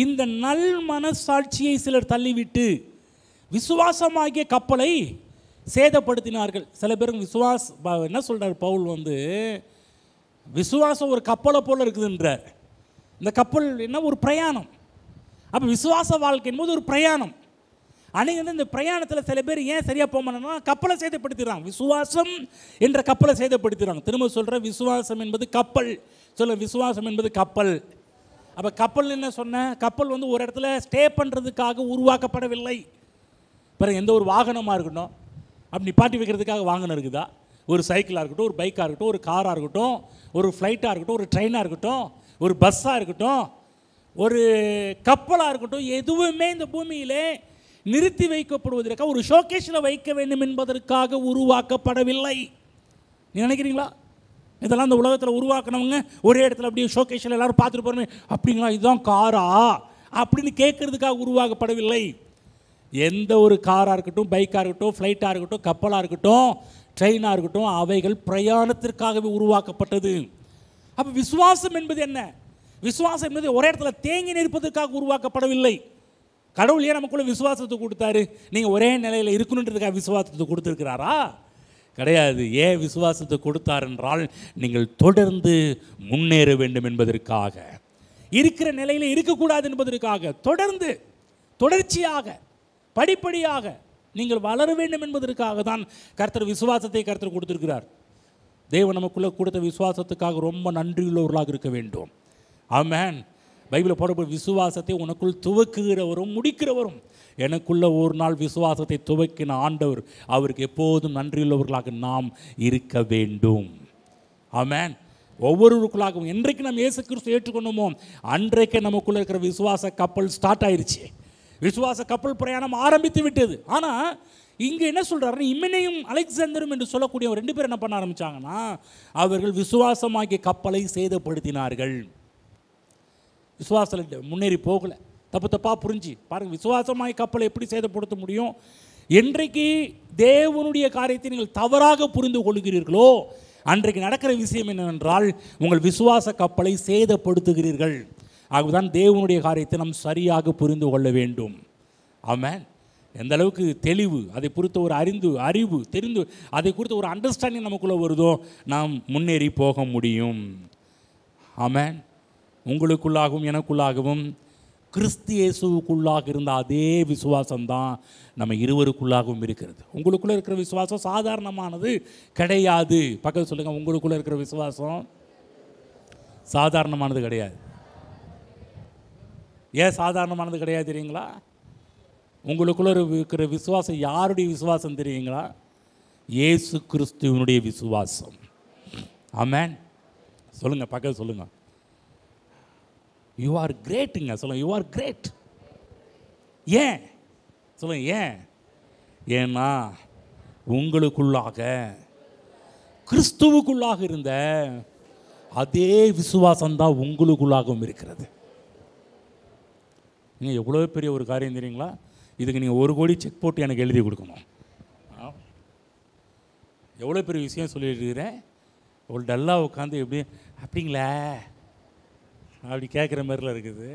இந்த நல் மனசாட்சியை சிலர் தள்ளிவிட்டு விசுவாசமாகிய கப்பலை சேதப்படுத்தினார்கள். சில பேருக்கு என்ன சொல்கிறார் பவுல், விசுவாசம் ஒரு கப்பலை போல் இருக்குதுன்றார். இந்த கப்பல் என்ன, ஒரு பிரயாணம். அப்போ விசுவாச வாழ்க்கையின் போது ஒரு பிரயாணம். அன்றைக்கி இந்த பிரயாணத்தில் சில பேர் ஏன் சரியாக போகணும்னா கப்பலை சேதப்படுத்திடுறாங்க. விசுவாசம் என்ற கப்பலை சேதப்படுத்திடுறாங்க. திரும்ப சொல்கிற, விசுவாசம் என்பது கப்பல். விசுவாசம் என்பது கப்பல். அப்போ கப்பல் என்ன சொன்ன, கப்பல் ஒரு இடத்துல ஸ்டே பண்ணுறதுக்காக உருவாக்கப்படவில்லை. பிறகு எந்த ஒரு வாகனமாக இருக்கட்டும், அப்படி நிப்பாட்டி வைக்கிறதுக்காக வாகனம் இருக்குதா? ஒரு சைக்கிளாக இருக்கட்டும், ஒரு பைக்காக இருக்கட்டும், ஒரு காராக இருக்கட்டும், ஒரு ஃப்ளைட்டாக இருக்கட்டும், ஒரு ட்ரெயினாக இருக்கட்டும், ஒரு பஸ்ஸாக இருக்கட்டும், ஒரு கப்பலாக இருக்கட்டும், எதுவுமே இந்த பூமியிலே நிறுத்தி வைக்கப்படுவதற்காக, ஒரு ஷோகேஸில் வைக்க வேண்டும் என்பதற்காக உருவாக்கப்படவில்லை. நீ நினைக்கிறீங்களா? இதெல்லாம் இந்த உலகத்தில் உருவாக்கினவங்க ஒரே இடத்துல அப்படியே ஷோகேஸில் எல்லோரும் பார்த்துட்டு போகிறோமே, அப்படிங்களா இதுதான் காரா அப்படின்னு கேட்கறதுக்காக உருவாக்கப்படவில்லை. எந்த ஒரு காராக இருக்கட்டும், பைக்காக இருக்கட்டும், ஃப்ளைட்டாக இருக்கட்டும், கப்பலாக இருக்கட்டும், ட்ரெயினாக இருக்கட்டும், அவைகள் பிரயாணத்திற்காகவே உருவாக்கப்பட்டது. அப்போ விசுவாசம் என்பது என்ன? விசுவாசம் என்பது ஒரே இடத்துல தேங்கி நிற்பதற்காக உருவாக்கப்படவில்லை. கடவுள் ஏன் நமக்குள்ள விசுவாசத்தை கொடுத்தாரு? நீங்கள் ஒரே நிலையில் இருக்கணுன்றதுக்காக விசுவாசத்தை கொடுத்துருக்கிறாரா? கிடையாது. ஏன் விசுவாசத்தை கொடுத்தார் என்றால், நீங்கள் தொடர்ந்து முன்னேற வேண்டும் என்பதற்காக, இருக்கிற நிலையில் இருக்கக்கூடாது என்பதற்காக, தொடர்ச்சியாக படிப்படியாக நீங்கள் வளர வேண்டும் என்பதற்காக தான் கர்த்தர் விசுவாசத்தை கொடுத்திருக்கிறார். தேவன் நமக்குள்ளே கொடுத்த விசுவாசத்துக்காக ரொம்ப நன்றியுள்ளவர்களாக இருக்க வேண்டும். ஆமென். பைபிளில் போடப்பட்ட விசுவாசத்தை உனக்குள் துவக்குகிறவரும் முடிக்கிறவரும், எனக்குள்ள ஒரு நாள் விசுவாசத்தை துவக்கின ஆண்டவர், அவருக்கு எப்போதும் நன்றியுள்ளவர்களாக நாம் இருக்க வேண்டும். ஆமென். ஒவ்வொருவருக்குள்ளாகவும் என்றைக்கு நாம் இயேசு கிறிஸ்து ஏற்றுக்கொண்டோமோ அன்றைக்கே நமக்குள்ளே இருக்கிற விசுவாச கப்பல் ஸ்டார்ட் ஆயிடுச்சு. விசுவாச கப்பல் பிரயாணம் ஆரம்பித்து விட்டது. ஆனால் இங்கே என்ன சொல்கிறாருன்னா, இம்மெனையும் அலெக்சாந்தரும் என்று சொல்லக்கூடிய 2 பேர் என்ன பண்ண ஆரம்பித்தாங்கன்னா, அவர்கள் விசுவாசமாகிய கப்பலை சேதப்படுத்தினார்கள். விசுவாசத்தில் முன்னேறி போகலை, தப்பாக புரிஞ்சு பாருங்கள். விசுவாசமாகிய கப்பலை எப்படி சேதப்படுத்த முடியும்? என்றைக்கு தேவனுடைய காரியத்தை நீங்கள் தவறாக புரிந்து கொள்கிறீர்களோ அன்றைக்கு நடக்கிற விஷயம் என்னவென்றால், உங்கள் விசுவாச கப்பலை சேதப்படுத்துகிறீர்கள். ஆகவேதான் தேவனுடைய காரியத்தை நாம் சரியாக புரிந்து கொள்ள வேண்டும். ஆமென். எந்த அளவுக்கு தெளிவு, அதை குறித்த ஒரு அறிவு தெரிந்து, அதை குறித்த ஒரு அண்டர்ஸ்டாண்டிங் நமக்குள்ளே வருதோ நாம் முன்னேறி போக முடியும். ஆமென். உங்களுக்குள்ளாகவும் எனக்குள்ளாகவும் கிறிஸ்து இயேசுவுக்குள்ளாக இருந்த அதே விசுவாசம்தான் நம்ம இருவருக்குள்ளாகவும் இருக்கிறது. உங்களுக்குள்ளே இருக்கிற விசுவாசம் சாதாரணமானது கிடையாது. பக்கத்தில் சொல்லுங்கள், உங்களுக்குள்ளே இருக்கிற விசுவாசம் சாதாரணமானது கிடையாது. ஏன் சாதாரணமானது கிடையாது தெரியுங்களா? உங்களுக்குள்ளே இருக்கிற விசுவாசம் யாருடைய விசுவாசம் தெரியுங்களா? இயேசு கிறிஸ்துவனுடைய விசுவாசம். ஆமென். சொல்லுங்கள், பக்கத்தில் சொல்லுங்கள். யூ ஆர் கிரேட்டுங்க. சொல்லுங்கள், யூ ஆர் கிரேட். ஏன் சொல்லுங்கள், ஏன்? ஏன்னா உங்களுக்குள்ளாக கிறிஸ்துவுக்குள்ளாக இருந்த அதே விசுவாசம்தான் உங்களுக்குள்ளாகவும் இருக்கிறது. நீங்கள் எவ்வளோ பெரிய ஒரு காரியம் தெரியுங்களா? இதுக்கு நீங்கள் 1 கோடி செக் போட்டு எனக்கு எழுதி கொடுக்கணும். எவ்வளோ பெரிய விஷயம் சொல்லிட்டுருக்கிறேன். ஒரு டல்லாக உட்காந்து எப்படி அப்படிங்களா அப்படி கேட்குற மாதிரிலாம் இருக்குது.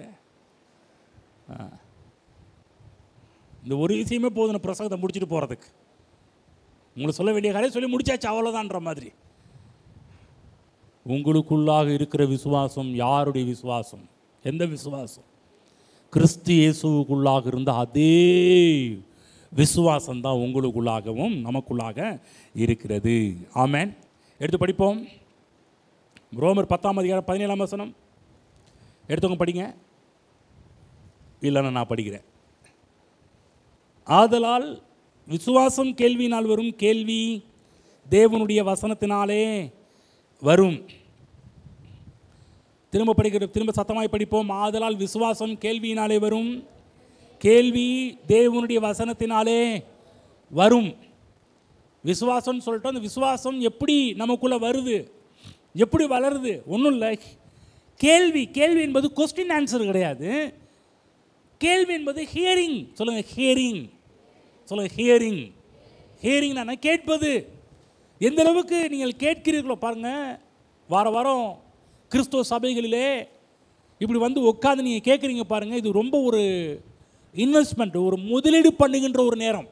இந்த ஒரு விஷயமே போதும் நான் பிரசங்கத்தை முடிச்சுட்டு போகிறதுக்கு. உங்களுக்கு சொல்ல வேண்டிய காரியம் சொல்லி முடிச்சாச்சு, அவ்வளோதான்ற மாதிரி. உங்களுக்குள்ளாக இருக்கிற விசுவாசம் யாருடைய விசுவாசம்? எந்த விசுவாசம்? கிறிஸ்து இயேசுவுக்குள்ளாக இருந்த அதே விசுவாசம்தான் உங்களுக்குள்ளாகவும் நமக்குள்ளாக இருக்கிறது. ஆமென். எடுத்து படிப்போம். ரோமர் 10:17 எடுத்தவங்க படிங்க, இல்லைன்னா நான் படிக்கிறேன். ஆதலால் விசுவாசம் கேள்வியினால் வரும், கேள்வி தேவனுடைய வசனத்தினாலே வரும். திரும்ப சத்தமாய் படிப்போம். ஆதலால் விசுவாசம் கேள்வியினாலே வரும், கேள்வி தேவனுடைய வசனத்தினாலே வரும். விசுவாசம்னு சொல்லிட்டு அந்த விசுவாசம் எப்படி நமக்குள்ளே வருது, எப்படி வளருது? ஒன்றும் இல்லை. கேள்வி என்பது கொஸ்டின் ஆன்சர் கிடையாது. கேள்வி என்பது ஹியரிங். சொல்லுங்கள், ஹியரிங். சொல்லுங்கள், ஹியரிங். ஹியரிங் நான் கேட்பது. எந்த அளவுக்கு நீங்கள் கேட்கிறீர்களோ பாருங்கள். வாரம் கிறிஸ்துவ சபைகளிலே இப்படி வந்து உட்காந்து நீங்கள் கேட்குறீங்க பாருங்கள். இது ரொம்ப ஒரு இன்வெஸ்ட்மெண்ட், ஒரு முதலீடு பண்ணுகின்ற ஒரு நேரம்.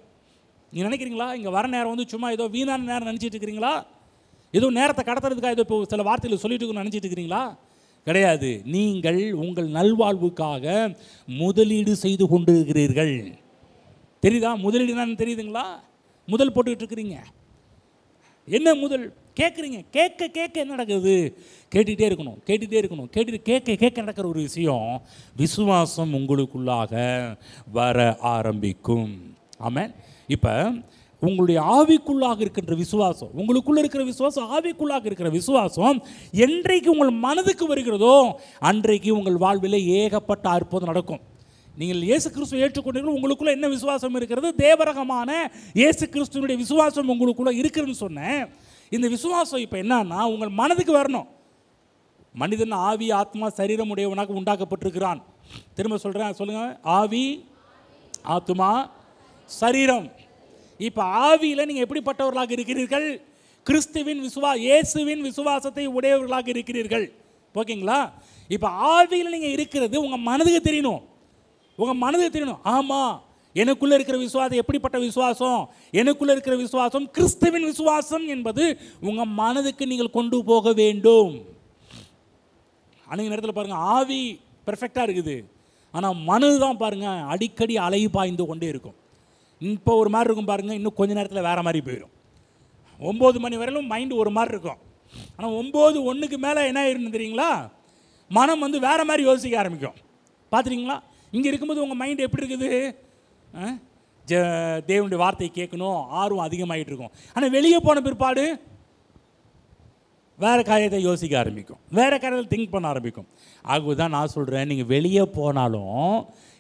நீங்கள் நினைக்கிறீங்களா இங்கே வர நேரம் வந்து சும்மா ஏதோ வீணான நேரம் நினச்சிட்டு இருக்கிறீங்களா? ஏதோ நேரத்தை கடத்துறதுக்காக ஏதோ இப்போ சில வார்த்தைகள் சொல்லிட்டு இருக்கணும்னு நினச்சிட்டு இருக்கிறீங்களா? கிடையாது. நீங்கள் உங்கள் நல்வாழ்வுக்காக முதலீடு செய்து கொண்டு இருக்கிறீர்கள். தெரியுதா? முதலீடு என்னன்னு தெரியுதுங்களா? முதல் போட்டுக்கிட்டு இருக்கிறீங்க. என்ன முதல் கேட்குறீங்க? கேட்க என்ன நடக்குது? கேட்டுகிட்டே இருக்கணும். கேட்க நடக்கிற ஒரு விஷயம் விசுவாசம் உங்களுக்குள்ளாக வர ஆரம்பிக்கும். ஆமென். இப்போ உங்களுடைய ஆவிக்குள்ளாக இருக்கின்ற விசுவாசம், உங்களுக்குள்ளே இருக்கிற விசுவாசம், ஆவிக்குள்ளாக இருக்கிற விசுவாசம் என்றைக்கு உங்கள் மனதுக்கு வருகிறதோ அன்றைக்கு உங்கள் வாழ்வில் ஏகப்பட்ட அற்புதம் நடக்கும். நீங்கள் இயேசு கிறிஸ்துவை ஏற்றுக்கொண்டீர்கள், உங்களுக்குள்ளே என்ன விசுவாசம் இருக்கிறது? தேவரகமான இயேசு கிறிஸ்துவனுடைய விசுவாசம் உங்களுக்குள்ளே இருக்குதுன்னு சொன்னேன். இந்த விசுவாசம் இப்போ என்னன்னா உங்கள் மனதுக்கு வரணும். மனிதன் ஆவி, ஆத்மா, சரீரம் உடையவனாக உண்டாக்கப்பட்டிருக்கிறான். திரும்ப சொல்கிறேன், சொல்லுங்கள். ஆவி, ஆத்மா, சரீரம். இப்போ ஆவியில் நீங்கள் எப்படிப்பட்டவர்களாக இருக்கிறீர்கள்? கிறிஸ்துவின் இயேசுவின் விசுவாசத்தை உடையவர்களாக இருக்கிறீர்கள். ஓகேங்களா? இப்போ ஆவியில் நீங்கள் இருக்கிறது உங்கள் மனதுக்கு தெரியணும். ஆமாம், எனக்குள்ளே இருக்கிற விசுவாசம் எப்படிப்பட்ட விசுவாசம்? எனக்குள்ளே இருக்கிற விசுவாசம் கிறிஸ்துவின் விசுவாசம் என்பது உங்கள் மனதுக்கு நீங்கள் கொண்டு போக வேண்டும். அன்றைய நேரத்தில் பாருங்கள், ஆவி பெர்ஃபெக்டாக இருக்குது, ஆனால் மனது தான் பாருங்கள் அடிக்கடி அலை பாய்ந்து கொண்டே இருக்கும். இப்போ ஒரு மாதிரி இருக்கும் பாருங்கள், இன்னும் கொஞ்சம் நேரத்தில் வேறு மாதிரி போயிடும். 9 மணி வரையிலும் மைண்டு ஒரு மாதிரி இருக்கும். ஆனால் 9:01 மேலே என்ன ஆயிருன்னு தெரியுங்களா? மனம் வந்து வேறு மாதிரி யோசிக்க ஆரம்பிக்கும். பார்த்துருக்கீங்களா? இங்கே இருக்கும்போது உங்கள் மைண்டு எப்படி இருக்குது? தேவனுடைய வார்த்தையை கேட்கணும் ஆர்வம் அதிகமாகிட்டு இருக்கும். ஆனால் வெளியே போன பிற்பாடு வேறு காரியத்தை யோசிக்க ஆரம்பிக்கும், வேறு காரியத்தை திங்க் பண்ண ஆரம்பிக்கும். ஆகவே தான் நான் சொல்கிறேன், நீங்கள் வெளியே போனாலும்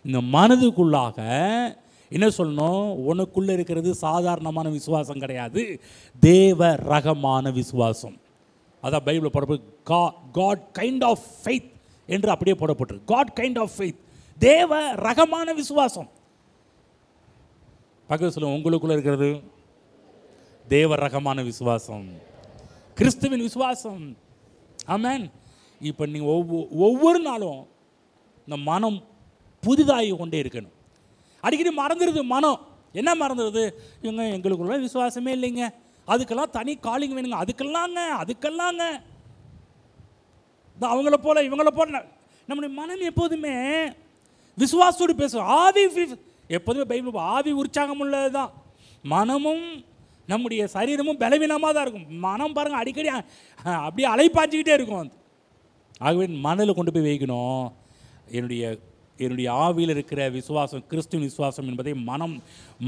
இந்த மனதுக்குள்ளாக என்ன சொல்லணும்? உனக்குள்ளே இருக்கிறது சாதாரணமான விசுவாசம் கிடையாது, தேவ ரகமான விசுவாசம். அதான் பைபிளில் போடப்பட்டு காட் கைண்ட் ஆஃப் ஃபெய்த் என்று அப்படியே போடப்பட்டிருக்கு. காட் கைண்ட் ஆஃப் ஃபெய்த், தேவ ரகமான விசுவாசம். பக்கத்தில் சொல்லுங்கள், உங்களுக்குள்ளே இருக்கிறது தேவ ரகமான விசுவாசம், கிறிஸ்துவின் விசுவாசம். ஆமென். இப்போ நீங்கள் ஒவ்வொரு நாளும் இந்த மனம் புதிதாகி கொண்டே இருக்கணும். அடிக்கடி மறந்துடுது மனம். என்ன மறந்துடுது? எங்களுக்குள்ள விசுவாசமே இல்லைங்க, அதுக்கெல்லாம் தனி காலிங் வேணுங்க, அதுக்கெல்லாங்க அவங்கள போல இவங்கள போல. நம்முடைய மனம் எப்போதுமே விசுவாசத்தோடு பேசும். ஆவி எப்போதுமே பைபிள் ஆவி உற்சாகம் உள்ளது தான், மனமும் நம்முடைய சரீரமும் பலவீனமாக தான் இருக்கும். மனம் பாருங்கள் அடிக்கடி அப்படியே அலைப்பாஞ்சிக்கிட்டே இருக்கும். ஆகவே மனதில் கொண்டு போய் வைக்கணும், என்னுடைய என்னுடைய ஆவியில் இருக்கிற விசுவாசம் கிறிஸ்துவின் விசுவாசம் என்பதை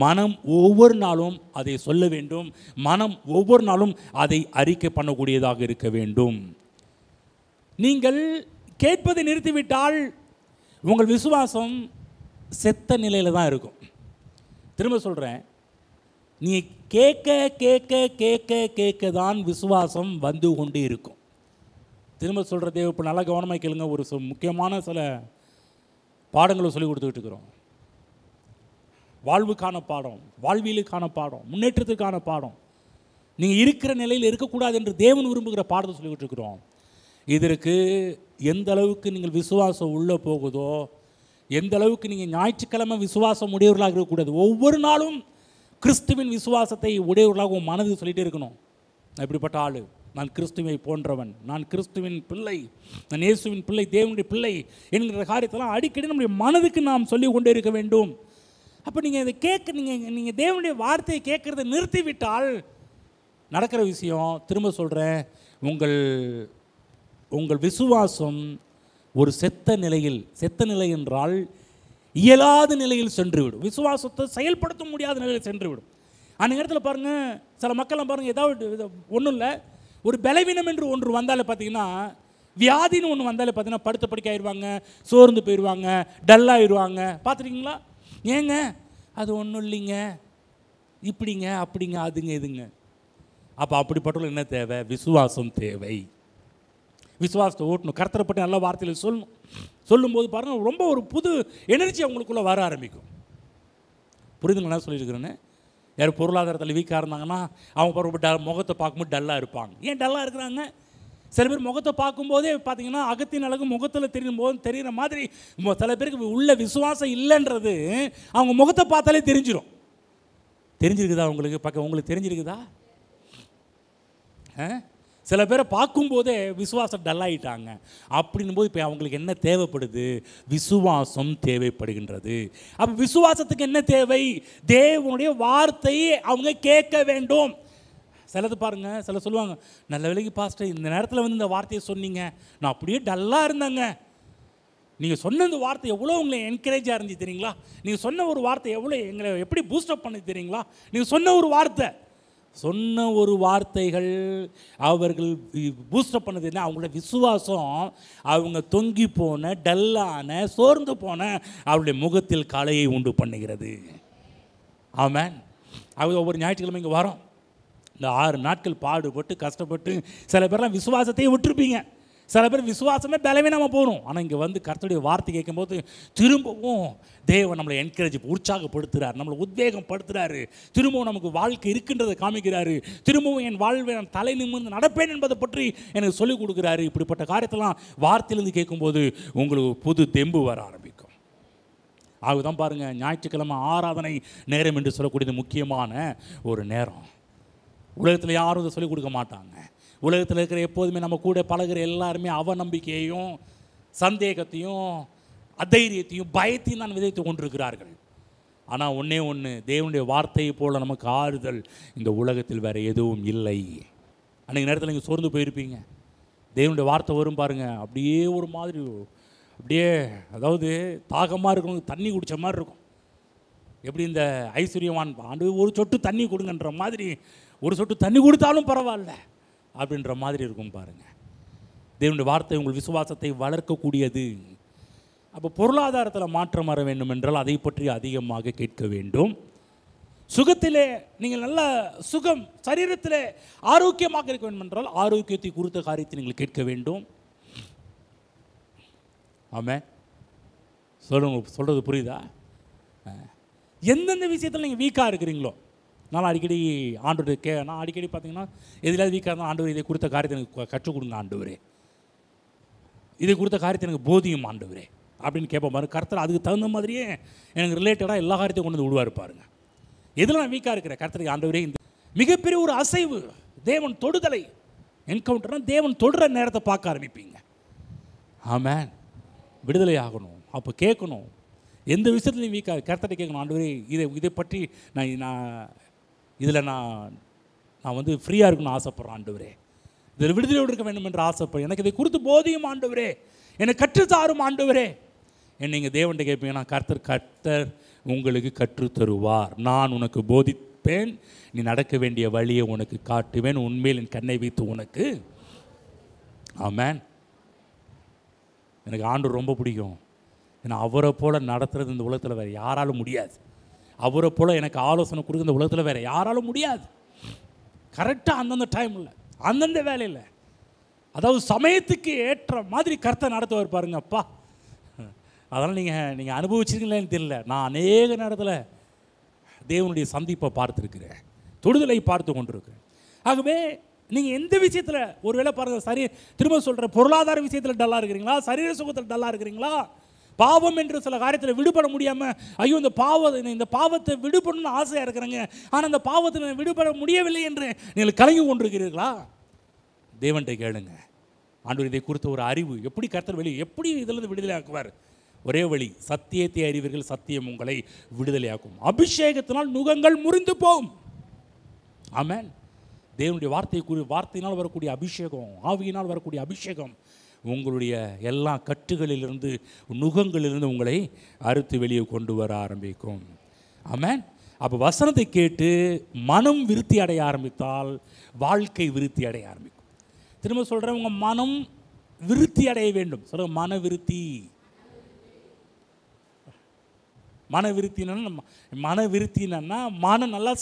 மனம் ஒவ்வொரு நாளும் அதை சொல்ல வேண்டும். மனம் ஒவ்வொரு நாளும் அதை அறிக்கை பண்ணக்கூடியதாக இருக்க வேண்டும். நீங்கள் கேட்பதை நிறுத்திவிட்டால் உங்கள் விசுவாசம் செத்த நிலையில் தான் இருக்கும். திரும்ப சொல்கிறேன், நீ கேட்க கேட்க கேட்க கேட்க தான் விசுவாசம் வந்து கொண்டு இருக்கும். திரும்ப சொல்கிறதே இப்போ நல்லா கவனமாக கேளுங்க. ஒரு முக்கியமான சில பாடங்களை சொல்லி கொடுத்துக்கிட்டு இருக்கிறோம். வாழ்வுக்கான பாடம், வாழ்வியலுக்கான பாடம், முன்னேற்றத்துக்கான பாடம். நீங்கள் இருக்கிற நிலையில் இருக்கக்கூடாது என்று தேவன் விரும்புகிற பாடத்தை சொல்லிக்கிட்டு இருக்கிறோம். இதற்கு எந்த அளவுக்கு நீங்கள் விசுவாசம் உள்ளே போகுதோ, எந்த அளவுக்கு நீங்கள் ஞாயிற்றுக்கிழமை விசுவாசம் உடையவர்களாக இருக்கக்கூடாது. ஒவ்வொரு நாளும் கிறிஸ்துவின் விசுவாசத்தை உடையவர்களாக உன் மனது சொல்லிகிட்டே இருக்கணும். நான் இப்படிப்பட்ட ஆள், நான் கிறிஸ்துவை போன்றவன், நான் கிறிஸ்துவின் பிள்ளை, நான் இயேசுவின் பிள்ளை, தேவனுடைய பிள்ளை என்கிற காரியத்தெல்லாம் அடிக்கடி நம்முடைய மனதுக்கு நாம் சொல்லி கொண்டே இருக்க வேண்டும். அப்போ நீங்கள் இதை நீங்கள் தேவனுடைய வார்த்தையை கேட்குறதை நிறுத்திவிட்டால் நடக்கிற விஷயம், திரும்ப சொல்கிறேன், உங்கள் விசுவாசம் ஒரு செத்த நிலை என்றால் இயலாத நிலையில் சென்றுவிடும். விசுவாசத்தை செயல்படுத்த முடியாத நிலையில் சென்றுவிடும். அந்த நேரத்தில் பாருங்கள், சில மக்கள்லாம் பாருங்கள், ஏதாவது ஒன்றும் இல்லை, ஒரு பலவீனம் என்று ஒன்று வந்தாலே பார்த்தீங்கன்னா, வியாதின்னு ஒன்று வந்தாலே பார்த்தீங்கன்னா படுத்த படுக்க ஆயிடுவாங்க, சோர்ந்து போயிடுவாங்க, டல்லாகிடுவாங்க. பார்த்துருக்கீங்களா? ஏங்க அது ஒன்றும் இல்லைங்க, இப்படிங்க அப்படிங்க அதுங்க இதுங்க. அப்போ அப்படிப்பட்டவங்களுக்கு என்ன தேவை? விசுவாசம் தேவை. விசுவாசத்தை ஓட்டணும். கர்த்தரை பற்றி நல்ல வார்த்தையில் சொல்லும்போது பாருங்கள், ரொம்ப ஒரு புது எனர்ஜி அவங்களுக்குள்ளே வர ஆரம்பிக்கும். புரிதுங்களா என்ன சொல்லியிருக்கிறேன்னு? யார் பொருளாதாரத்தில் வீக்காக இருந்தாங்கன்னா அவங்க முகத்தை பார்க்கும்போது டல்லாக இருப்பாங்க. ஏன் டல்லாக இருக்கிறாங்க? சில பேர் முகத்தை பார்க்கும்போதே பார்த்தீங்கன்னா அகத்தின் அழகு முகத்தில் தெரிகிற மாதிரி சில பேருக்கு உள்ள விசுவாசம் இல்லைன்றது அவங்க முகத்தை பார்த்தாலே தெரிஞ்சிருக்குதா? உங்களுக்கு தெரிஞ்சிருக்குதா? சில பேரை பார்க்கும்போதே விசுவாசம் டல்லாகிட்டாங்க. அப்படின்னும் போது இப்போ அவங்களுக்கு என்ன தேவைப்படுது? விசுவாசம் தேவைப்படுகின்றது. அப்போ விசுவாசத்துக்கு என்ன தேவை? தேவனுடைய வார்த்தையை அவங்க கேட்க வேண்டும். சிலது பாருங்கள், சில சொல்லுவாங்க, நல்ல வேளைக்கு பாஸ்டர் இந்த நேரத்தில் வந்து இந்த வார்த்தையை சொன்னீங்க, நான் அப்படியே டல்லாக இருந்தேங்க. நீங்கள் சொன்ன இந்த வார்த்தை எவ்வளோ உங்களை என்கரேஜாக இருந்துச்சு தெரியுங்களா? நீங்கள் சொன்ன ஒரு வார்த்தை எவ்வளோ எங்களை எப்படி பூஸ்டப் பண்ணி தெரியுங்களா? நீங்கள் சொன்ன ஒரு வார்த்தைகள் அவர்கள் பூஸ்டப் பண்ணது என்ன? அவங்களோட விசுவாசம் அவங்க தொங்கி போன, டல்லான, சோர்ந்து போன அவருடைய முகத்தில் கலையை உண்டு பண்ணுகிறது. ஆமென். அவங்க ஒவ்வொரு ஞாயிற்றுக்கிழமை இங்கே வரோம். இந்த 6 நாட்கள் பாடுபட்டு கஷ்டப்பட்டு சில பேர்லாம் விசுவாசத்தையே விட்டுருப்பீங்க. சில பேர் விசுவாசமே பலவீனமாக போகணும். ஆனால் இங்கே வந்து கர்த்தருடைய வார்த்தை கேட்கும்போது திரும்பவும் தேவன் நம்மளை உற்சாகப்படுத்துகிறார், நம்மளை உத்வேகம் படுத்துகிறாரு. திரும்பவும் நமக்கு வாழ்க்கை இருக்கின்றதை காமிக்கிறாரு. திரும்பவும் என் வாழ்வை நான் தலை நிமிர்ந்து நடப்பேன் என்பதை பற்றி எனக்கு சொல்லிக் கொடுக்குறாரு. இப்படிப்பட்ட காரியத்தெல்லாம் வார்த்தையிலேருந்து கேட்கும்போது உங்களுக்கு புது தெம்பு வர ஆரம்பிக்கும். அதுதான் பாருங்கள், ஞாயிற்றுக்கிழமை ஆராதனை நேரம் என்று சொல்லக்கூடியது முக்கியமான ஒரு நேரம். உலகத்தில் யாரும் இதை சொல்லிக் கொடுக்க மாட்டாங்க. உலகத்தில் இருக்கிற எப்போதுமே நம்ம கூட பழகிற எல்லாருமே அவநம்பிக்கையையும் சந்தேகத்தையும் அதைரியத்தையும் பயத்தையும் தான் விதைத்து கொண்டிருக்கிறார்கள். ஆனால் ஒன்று, தேவனுடைய வார்த்தையை போல் நமக்கு ஆறுதல் இந்த உலகத்தில் வேறு எதுவும் இல்லை. அன்றைக்கு நேரத்தில் நீங்கள் சோர்ந்து போயிருப்பீங்க. தேவனுடைய வார்த்தை வரும் பாருங்கள், அப்படியே ஒரு மாதிரி அப்படியே அதாவது தாகமாக இருக்கும், தண்ணி குடித்த மாதிரி இருக்கும். எப்படி இந்த ஐஸ்வர்யவான் ஆண்டு ஒரு சொட்டு தண்ணி கொடுங்கன்ற மாதிரி, ஒரு சொட்டு தண்ணி கொடுத்தாலும் பரவாயில்ல அப்படின்ற மாதிரி இருக்கும் பாருங்கள். தேவனுடைய வார்த்தை உங்கள் விசுவாசத்தை வளர்க்கக்கூடியது. அப்போ பொருளாதாரத்தில் மாற்றம் வர வேண்டும் என்றால் அதை பற்றி அதிகமாக கேட்க வேண்டும். சுகத்திலே நீங்கள் நல்ல சுகம், சரீரத்திலே ஆரோக்கியமாக இருக்க வேண்டும் என்றால் ஆரோக்கியத்தை குறித்த காரியத்தை நீங்கள் கேட்க வேண்டும். ஆமாம், சொல்கிறது புரியுதா? எந்தெந்த விஷயத்தில் நீங்கள் வீக்காக இருக்கிறீங்களோ, நான் அடிக்கடி நான் அடிக்கடி பார்த்தீங்கன்னா எதிலாவது வீக்காக இருந்தால் ஆண்டவர் இதை கொடுத்த காரியத்தை எனக்கு கற்றுக் கொடுங்க ஆண்டவரே, இதை கொடுத்த காரியத்தை எனக்கு போதியும் ஆண்டவரே அப்படின்னு கேட்போம் பாருங்க. கர்த்தர் அதுக்கு தகுந்த மாதிரியே எனக்கு ரிலேட்டடாக எல்லா காரியத்தையும் கொண்டு வந்து விடுவார் பாருங்க. எதில் நான் வீக்காக இருக்கிறேன், கர்த்தருக்கு ஆண்டவரே இந்த மிகப்பெரிய ஒரு அசைவு, தேவன் தொடுதலை என்கவுண்டர்னால் தேவன் தொடுற நேரத்தை பார்க்க ஆரம்பிப்பீங்க. ஆமாம், விடுதலை ஆகணும். அப்போ கேட்கணும், எந்த விஷயத்துலையும் வீக்காக கர்த்தரை கேட்கணும். ஆண்டவரே இதை பற்றி நான் வந்து ஃப்ரீயாக இருக்கணும்னு ஆசைப்பட்றேன் ஆண்டவரே, இதில் விடுதலையோடு இருக்க வேண்டும் என்று ஆசைப்படுறேன். எனக்கு இதை குறித்து போதியும் ஆண்டவரே, என்னை கற்றுத்தாரும் ஆண்டவரே, நீங்கள் தேவன்கிட்ட கேட்பீங்கன்னா கர்த்தர் உங்களுக்கு கற்றுத்தருவார். நான் உனக்கு போதிப்பேன், நீ நடக்க வேண்டிய வழியை உனக்கு காட்டுவேன், உண்மையில் என் கண்ணை வைத்து உனக்கு. ஆமென். எனக்கு ஆண்டவர் ரொம்ப பிடிக்கும். ஏன்னா அவரை போல் நடத்துறது இந்த உலகத்தில் வேறு யாராலும் முடியாது. அவரை போல் எனக்கு ஆலோசனை கொடுக்க இந்த உலகத்தில் வேறு யாராலும் முடியாது. கரெக்டாக அந்தந்த டைமில் அந்தந்த வேலையில், அதாவது சமயத்துக்கு ஏற்ற மாதிரி கர்த்தர் நடத்துவார் பாருங்கப்பா. அதனால் நீங்கள் அனுபவிச்சிருக்கீங்களேன்னு தெரியல. நான் அநேக நேரத்தில் தேவனுடைய சந்திப்பை பார்த்துருக்கிறேன், தொடுதலை பார்த்து கொண்டிருக்கிறேன். ஆகவே நீங்கள் எந்த விஷயத்தில் ஒருவேளை பாருங்கள், சரி திரும்ப சொல்கிற பொருளாதார விஷயத்தில் டல்லாக இருக்கிறீங்களா, சரீர சுகத்தில் டல்லாக இருக்கிறீங்களா, பாவம் என்று சில காரியத்தில் விடுபட முடியாமல், ஐயோ இந்த பாவத்தை விடுபடணும்னு ஆசையாக இருக்கிறேங்க, ஆனால் இந்த பாவத்தை விடுபட முடியவில்லை என்று நீங்கள் கலங்கி கொண்டிருக்கிறீர்களா? தேவன்கிட்ட கேளுங்க. ஆண்டவர் இதை குறித்த ஒரு அறிவு, எப்படி கர்த்தர் எப்படி இதிலிருந்து விடுதலை ஆக்குவார்? ஒரே வழி, சத்தியத்தை அறிவீர்கள், சத்தியம் உங்களை விடுதலையாக்கும். அபிஷேகத்தினால் நுகங்கள் முறிந்து போகும். ஆமென். தேவனுடைய வார்த்தையினால் வரக்கூடிய அபிஷேகம், ஆவியினால் வரக்கூடிய அபிஷேகம் உங்களுடைய எல்லா கட்டுகளிலிருந்து, நுகங்களிலிருந்து உங்களை அறுத்து வெளியே கொண்டு வர ஆரம்பிக்கும். ஆமென். அப்போ வசனத்தை கேட்டு மனம் விருத்தி அடைய ஆரம்பித்தால் வாழ்க்கை விருத்தி அடைய ஆரம்பிக்கும். திரும்ப சொல்கிறேன், உங்கள் மனம் விருத்தி அடைய வேண்டும். சொல்லுங்கள், மன விருத்தி. மன விருத்தினா மனம் நல்லா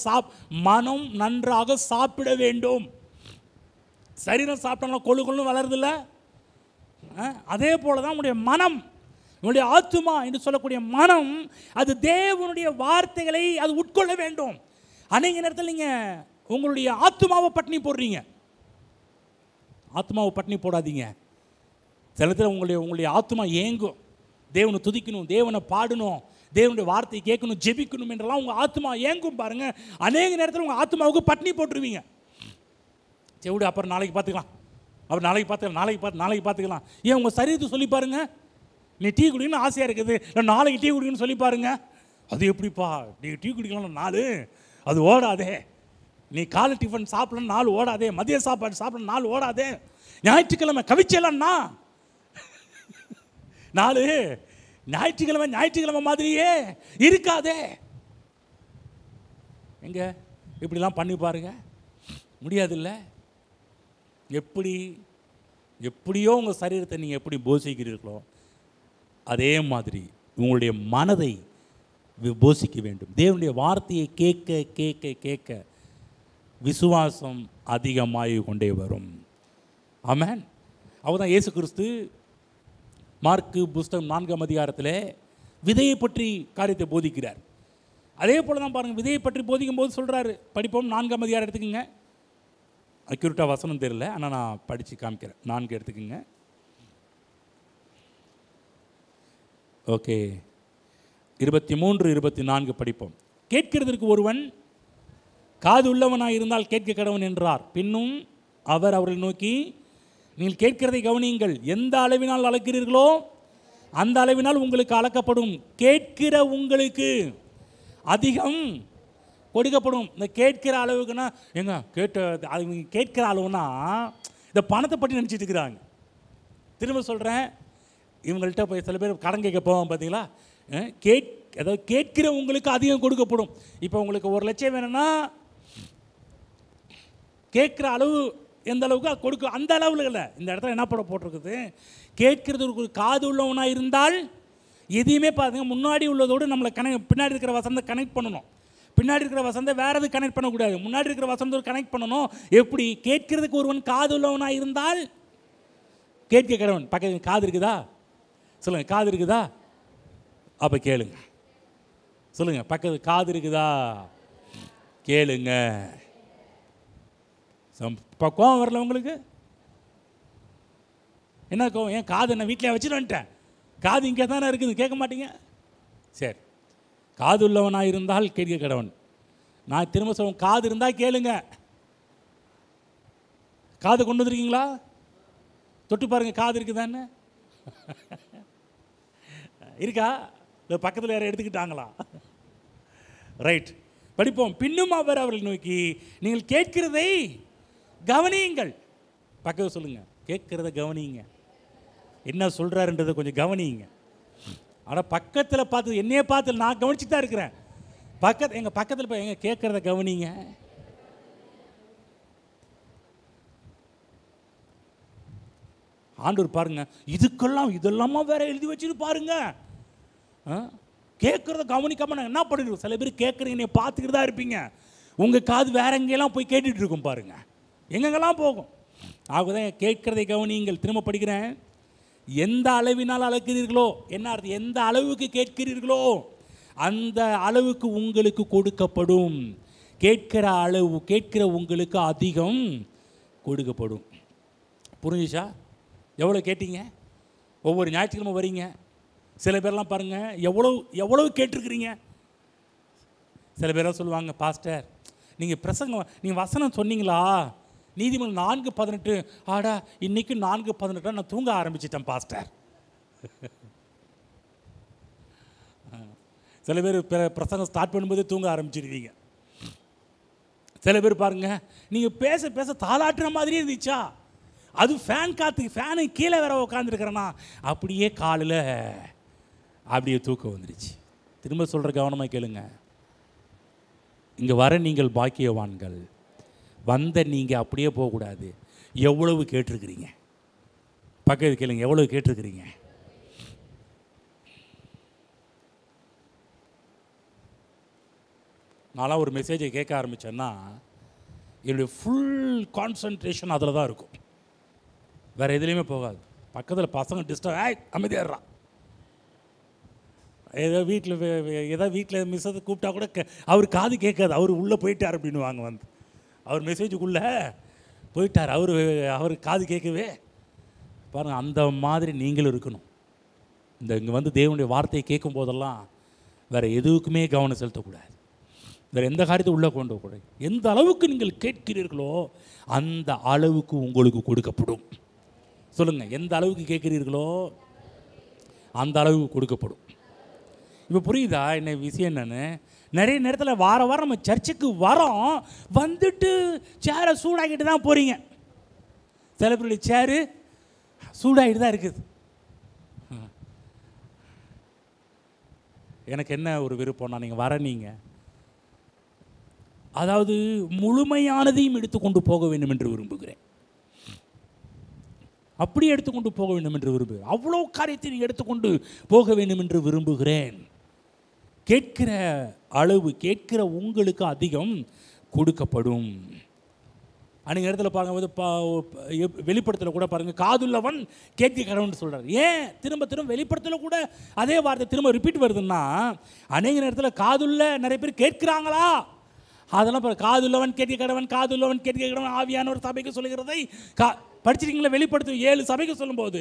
மனம் நன்றாக சாப்பிட வேண்டும். சரீரம் சாப்பிட்டோம்னா கொழு கொள்ளும் வளருதில்ல, அதே போல தான் உங்களுடைய மனம், உங்களுடைய ஆத்துமா என்று சொல்லக்கூடிய மனம், அது தேவனுடைய வார்த்தைகளை அது உட்கொள்ள வேண்டும். அநேக நேரத்தில் நீங்கள் உங்களுடைய ஆத்துமாவை பட்டினி போடுறீங்க. ஆத்மாவை பட்டினி போடாதீங்க. சில நேரத்தில் உங்களுடைய ஆத்மா ஏங்கும், தேவனை துதிக்கணும், தேவனை பாடணும், தேவனுடைய வார்த்தையை கேட்கணும், ஜெபிக்கணும் என்றெல்லாம் உங்கள் ஆத்மா ஏங்கும் பாருங்கள். அநேக நேரத்தில் உங்கள் ஆத்மாவுக்கு பட்டினி போட்டுருவீங்க. சரி விடு, அப்புறம் நாளைக்கு பார்த்துக்கலாம், அப்புறம் நாளைக்கு பார்த்துக்கலாம். ஏன் உங்கள் சரீரத்தை சொல்லி பாருங்க, நீ டீ குடிக்கணும்னு ஆசையாக இருக்குது, இல்லை நாளைக்கு டீ குடிக்கணும்னு சொல்லி பாருங்க. அது எப்படிப்பா, நீ டீ குடிக்கலாம் நாலு, அது ஓடாதே. நீ காலை டிஃபன் சாப்பிடலாம் நாலு ஓடாதே, மதிய சாப்பாடு சாப்பிடலாம் நாலு ஓடாதே, ஞாயிற்றுக்கிழமை கவிச்சலாம்னா நாலு, ஞாயிற்றுக்கிழமை மாதிரியே இருக்காதே. எங்க இப்படிலாம் பண்ணி பாருங்க, முடியாதுல்ல. எப்படியோ உங்கள் சரீரத்தை நீங்கள் எப்படி போஷிக்கிறீர்களோ அதே மாதிரி உங்களுடைய மனதை போஷிக்க வேண்டும். தேவனுடைய வார்த்தையை கேட்க கேட்க கேட்க விசுவாசம் அதிகமாகி கொண்டே வரும். ஆமென். அவர்தான் இயேசு கிறிஸ்து மார்க்கு புஸ்தகம் 4ஆம் அதிகாரத்தில் விதையை பற்றி காரியத்தை போதிக்கிறார். அதே போல் தான் பாருங்கள், விதையை பற்றி போதிக்கும் போது சொல்கிறாரு, படிப்போம். 4ஆம் அதிகாரம் எடுத்துக்கோங்க. அக்யூரட்டாக வசனம் தெரியல, ஆனால் நான் படித்து காமிக்கிறேன். 4 எடுத்துக்கோங்க. ஓகே, 23, 24 படிப்போம். கேட்கிறதற்கு ஒருவன் காது உள்ளவனாக இருந்தால் கேட்க கடவன் என்றார். பின்னும் அவர் அவர்களை நோக்கி, நீங்கள் கேட்கிறதை கவனியுங்கள், எந்த அளவினால் அளக்கிறீர்களோ அந்த அளவினால் உங்களுக்கு அளக்கப்படும், கேட்கிற உங்களுக்கு அதிகம் கொடுக்கப்படும். இந்த கேட்கிற அளவுக்குன்னா எங்க கேட்கிற அளவுனா இந்த பணத்தை பற்றி நினச்சிட்டு இருக்கிறாங்க. திரும்ப சொல்கிறேன், இவங்கள்ட்ட போய் சில பேர் கடன் கேட்க போவாங்க பார்த்தீங்களா, அதாவது கேட்கிற உங்களுக்கு அதிகம் கொடுக்கப்படும். இப்போ உங்களுக்கு 1 லட்சம் வேணும்னா கேட்குற அளவு எந்த அளவுக்கு கொடுக்க, அந்த அளவில் இல்லை. இந்த இடத்துல என்ன போட்டிருக்குது, கேட்கறது ஒரு காது உள்ளவனாக இருந்தால் எதையுமே பாருங்க, முன்னாடி உள்ளதோடு நம்மளை பின்னாடி இருக்கிற வசனத்தை கனெக்ட் பண்ணணும். பின்னாடி இருக்கிற வசனத்தை வேற எது கனெக்ட் பண்ணக்கூடாது, முன்னாடி இருக்கிற வசனத்தோடு கனெக்ட் பண்ணணும். எப்படி? கேட்கறதுக்கு ஒருவன் காது உள்ளவனாக இருந்தால் கேட்க கடவன். பக்கத்து காது இருக்குதா சொல்லுங்க, காது இருக்குதா? அப்போ கேளுங்க. சொல்லுங்க, பக்கத்து காது இருக்குதா? கேளுங்க. கோவம் வரல உங்களுக்கு? என்ன கோவம்? ஏன் காது என்ன வீட்டில் வச்சுட்டு வந்துட்டேன், காது இங்கே தானே இருக்குது, கேட்க மாட்டீங்க? சரி, காது உள்ளவனாக இருந்தால் கேட்க கடவன். நான் திரும்ப சொல்லுவேன், காது இருந்தால் கேளுங்க. காது கொண்டு வந்துருக்கீங்களா? தொட்டு பாருங்க, காது இருக்குதான்னு. இருக்கா? பக்கத்தில் யாரும் எடுத்துக்கிட்டாங்களா? ரைட், படிப்போம். பின்னும் அவர் அவர்களை நோக்கி, நீங்கள் கேட்கிறதை கவனியுங்கள். பக்கத்தில் சொல்லுங்க, கேட்கிறத கவனியுங்க. என்ன சொல்றாருன்றதை கொஞ்சம் கவனியுங்க. ஆனால் பக்கத்தில் பார்த்து என்னையே பார்த்து நான் கவனிச்சுட்டு தான் இருக்கிறேன். எங்கள் பக்கத்தில் போய் எங்க கேட்குறத கவனிங்க. ஆண்டவர் பாருங்க, இதெல்லாமா வேற எழுதி வச்சுட்டு பாருங்க. கேட்குறத கவனிக்காம நாங்கள் என்ன பண்ணிடுவோம்? சில பேர் கேட்குறீங்க, பார்த்துக்கிட்டு தான் இருப்பீங்க. உங்கள் காது வேற எங்கெல்லாம் போய் கேட்டுட்டு இருக்கும் பாருங்க, எங்கெங்கெல்லாம் போகும். ஆகுதான் கேட்குறதை கவனிங்கள். திரும்ப படிக்கிறேன். எந்த அளவினால் அளக்கிறீர்களோ, என்ன அர்த்தம்? எந்த அளவுக்கு கேட்கிறீர்களோ அந்த அளவுக்கு உங்களுக்கு கொடுக்கப்படும். கேட்கிற உங்களுக்கு அதிகம் கொடுக்கப்படும். புரிஞ்சுச்சா? எவ்வளோ கேட்டீங்க? ஒவ்வொரு ஞாயிற்றுக்கிழமை வரீங்க. சில பேர்லாம் பாருங்கள், எவ்வளவு கேட்டிருக்கிறீங்க. சில பேர்லாம் சொல்லுவாங்க, பாஸ்டர் நீங்கள் வசனம் சொன்னீங்களா? நீதிமன்றம் 4:18. ஆடா, இன்னைக்கு 4:18 நான் தூங்க ஆரம்பிச்சிட்டேன் பாஸ்டர். சில பேர் பிரசங்கம் ஸ்டார்ட் பண்ணும்போதே தூங்க ஆரம்பிச்சிருவீங்க. சில பேர் பாருங்க, நீங்கள் பேச பேச தாளாட்டுற மாதிரியே இருந்துச்சா, அது ஃபேனு கீழே வேற உட்காந்துருக்கிறேன்னா அப்படியே காலில் அப்படியே தூக்கம் வந்துடுச்சு. திரும்ப சொல்கிற கவனமாக கேளுங்க. இங்கே வர நீங்கள் பாக்கியவான்கள். வந்த நீங்கள் அப்படியே போகக்கூடாது. எவ்வளவு கேட்டிருக்கிறீங்க? பக்கத்து கேளுங்க, எவ்வளவு கேட்டிருக்கிறீங்க? நான்லாம் ஒரு மெசேஜை கேட்க ஆரம்பித்தேன்னா என்னுடைய ஃபுல் கான்சன்ட்ரேஷன் அதில் தான் இருக்கும், வேறு எதுலேயுமே போகாது. பக்கத்தில் பசங்க டிஸ்டர்ப் அமைதியாடுறா, ஏதோ வீட்டில் மிஸ் கூப்பிட்டா கூட அவர் காது கேட்காது, அவர் உள்ளே போயிட்டார் அப்படின்னுவாங்க. வந்து அவர் மெசேஜுக்குள்ளே போயிட்டார், அவர் காது கேட்கவே. பாருங்கள், அந்த மாதிரி நீங்களும் இருக்கணும். இங்கே வந்து தேவனுடைய வார்த்தையை கேட்கும் போதெல்லாம் வேறு எதுவுக்குமே கவனம் செலுத்தக்கூடாது, வேறு எந்த காரியத்தை உள்ளே கொண்டு போகக்கூடாது. எந்த அளவுக்கு நீங்கள் கேட்கிறீர்களோ அந்த அளவுக்கு உங்களுக்கு கொடுக்கப்படும். சொல்லுங்கள், எந்த அளவுக்கு கேட்குறீர்களோ அந்த அளவுக்கு கொடுக்கப்படும். இப்போ புரியுதா என்ன விஷயம்? என்னென்னு நிறைய நேரத்தில் வாரம் நம்ம சர்ச்சுக்கு வரோம், வந்துட்டு சேரை சூடாகிட்டு தான் போகிறீங்க. சில பேருடைய சேரு சூடாகிட்டு தான் இருக்குது. எனக்கு என்ன ஒரு விருப்பம்னா, நீங்கள் நீங்கள் அதாவது முழுமையானதையும் எடுத்துக்கொண்டு போக வேண்டும் என்று விரும்புகிறேன். அப்படி எடுத்துக்கொண்டு போக வேண்டும் என்று விரும்புகிறேன். அவ்வளோ காரியத்தை நீங்கள் எடுத்துக்கொண்டு போக வேண்டும் என்று விரும்புகிறேன். கேட்கிற அளவு, கேட்கிற உங்களுக்கு அதிகம் கொடுக்கப்படும். அன்றைக்கு இடத்துல பாருங்க, வெளிப்படுத்தல கூட பாருங்கள், காதுள்ளவன் கேட்க கடவுள்னு சொல்கிறார். ஏன் திரும்ப வெளிப்படுத்தல கூட அதே வார்த்தை திரும்ப ரிப்பீட் வருதுன்னா, அநேக நேரத்தில் காதுள்ள நிறைய பேர் கேட்குறாங்களா, அதெல்லாம் காதுள்ளவன் கேட்க கடவன், காதுள்ளவன் கேட்க கடவன் ஆவியானவர் சபைக்கு சொல்லுகிறதை படிச்சிருக்கீங்களா? வெளிப்படுத்த 7 சபைக்கு சொல்லும்போது